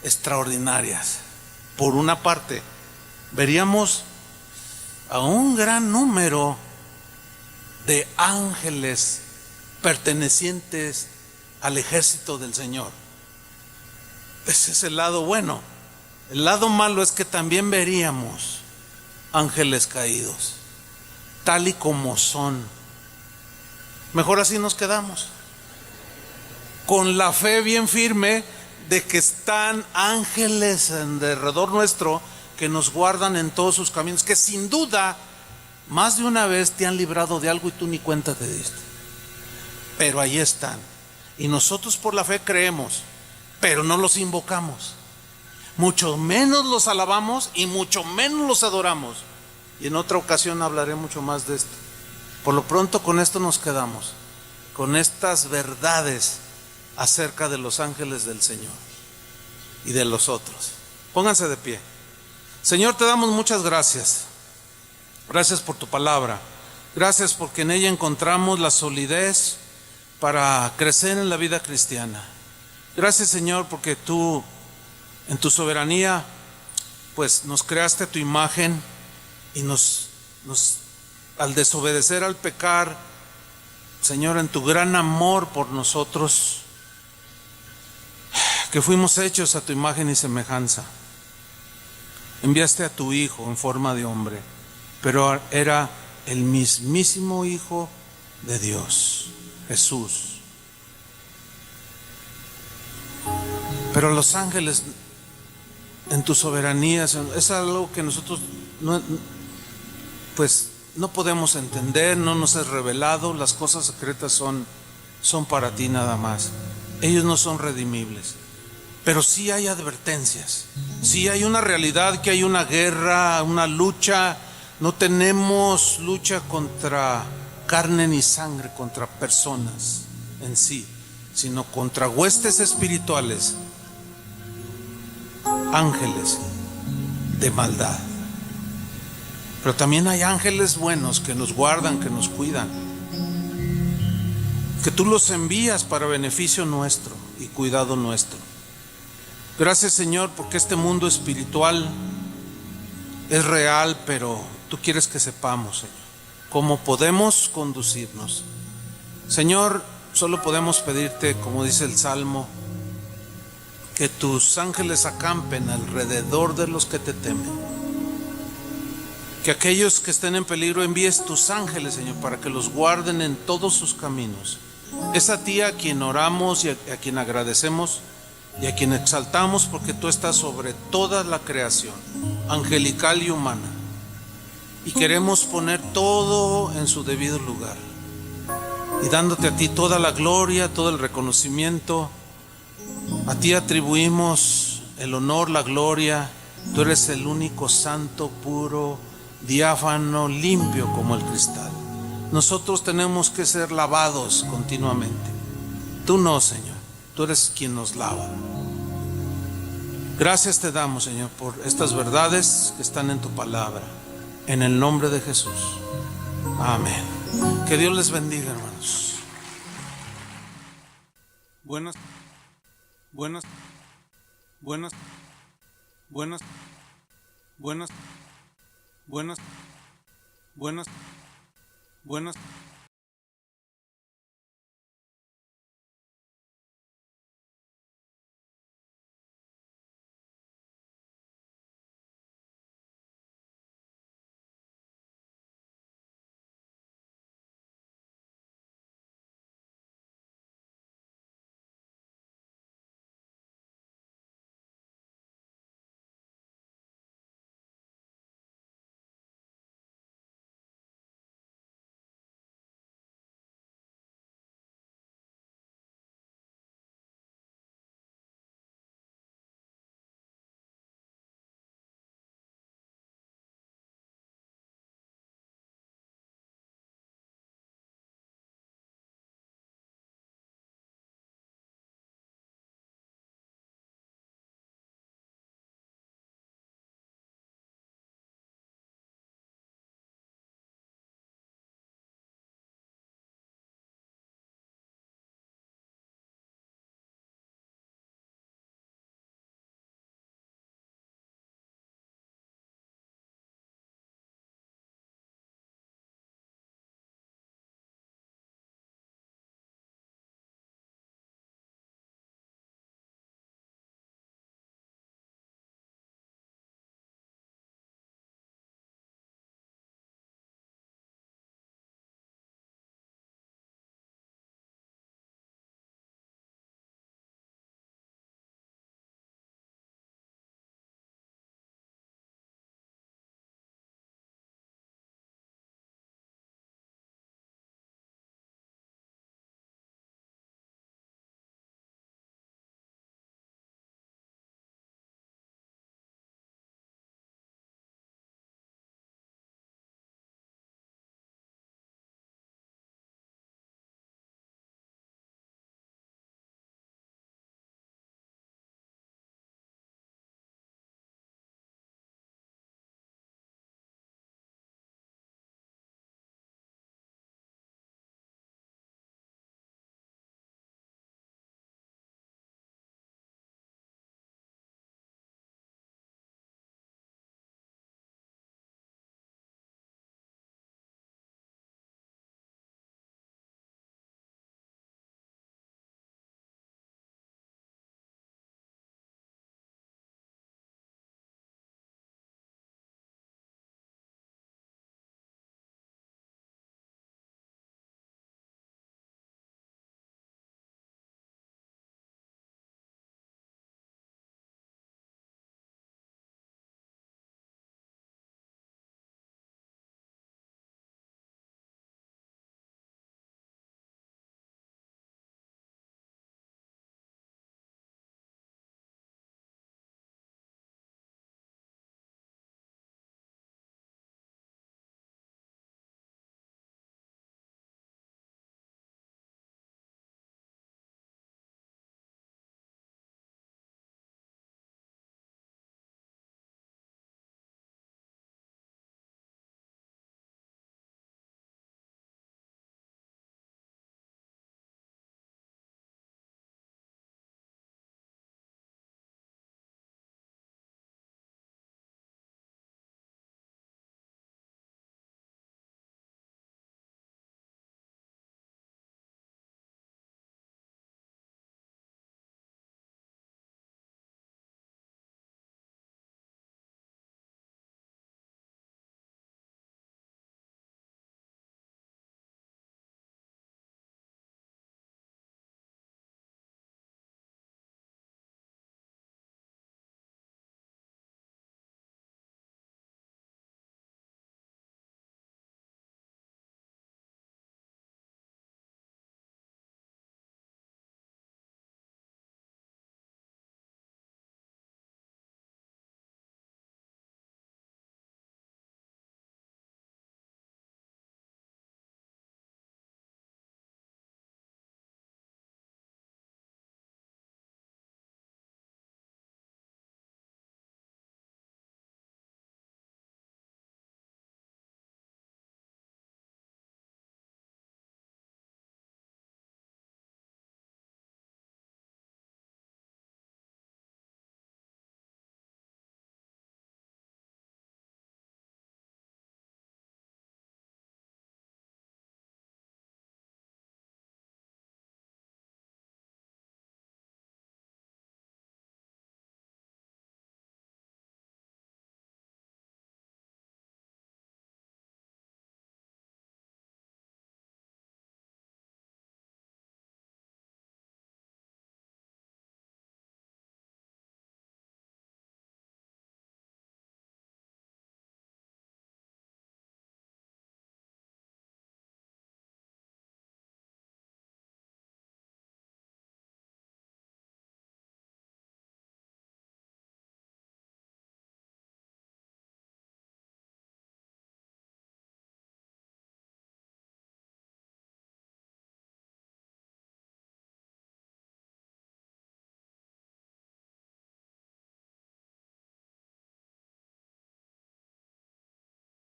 extraordinarias. Por una parte, veríamos a un gran número de ángeles pertenecientes al ejército del Señor. Ese es el lado bueno. El lado malo es que también veríamos ángeles caídos, tal y como son. Mejor así nos quedamos, con la fe bien firme de que están ángeles en derredor nuestro que nos guardan en todos sus caminos, que sin duda más de una vez te han librado de algo y tú ni cuenta te diste. Pero ahí están. Y nosotros por la fe creemos, pero no los invocamos. Mucho menos los alabamos y mucho menos los adoramos. Y en otra ocasión hablaré mucho más de esto. Por lo pronto con esto nos quedamos, con estas verdades acerca de los ángeles del Señor y de los otros. Pónganse de pie. Señor, te damos muchas gracias. Gracias por tu palabra. Gracias porque en ella encontramos la solidez para crecer en la vida cristiana. Gracias, Señor, porque tú en tu soberanía pues nos creaste a tu imagen y nos al desobedecer, al pecar, Señor, en tu gran amor por nosotros, que fuimos hechos a tu imagen y semejanza, enviaste a tu Hijo en forma de hombre, pero era el mismísimo Hijo de Dios, Jesús. Pero los ángeles, en tu soberanía, es algo que nosotros no podemos entender, no nos es revelado. Las cosas secretas son para ti nada más. Ellos no son redimibles. Pero sí hay advertencias, sí hay una realidad, que hay una guerra, una lucha. No tenemos lucha contra carne ni sangre, contra personas en sí, sino contra huestes espirituales, ángeles de maldad. Pero también hay ángeles buenos que nos guardan, que nos cuidan, que tú los envías para beneficio nuestro y cuidado nuestro. Gracias, Señor, porque este mundo espiritual es real, pero tú quieres que sepamos, Señor, cómo podemos conducirnos. Señor, solo podemos pedirte, como dice el Salmo, que tus ángeles acampen alrededor de los que te temen. Que aquellos que estén en peligro envíes tus ángeles, Señor, para que los guarden en todos sus caminos. Es a ti a quien oramos y a quien agradecemos y a quien exaltamos, porque tú estás sobre toda la creación, angelical y humana. Y queremos poner todo en su debido lugar, y dándote a ti toda la gloria, todo el reconocimiento. A ti atribuimos el honor, la gloria. Tú eres el único santo, puro, diáfano, limpio como el cristal. Nosotros tenemos que ser lavados continuamente. Tú no, Señor. Tú eres quien nos lava. Gracias te damos, Señor, por estas verdades que están en tu palabra. En el nombre de Jesús. Amén. Que Dios les bendiga, hermanos. Buenas, buenas, buenas, buenas, buenas, buenas, buenas, buenas.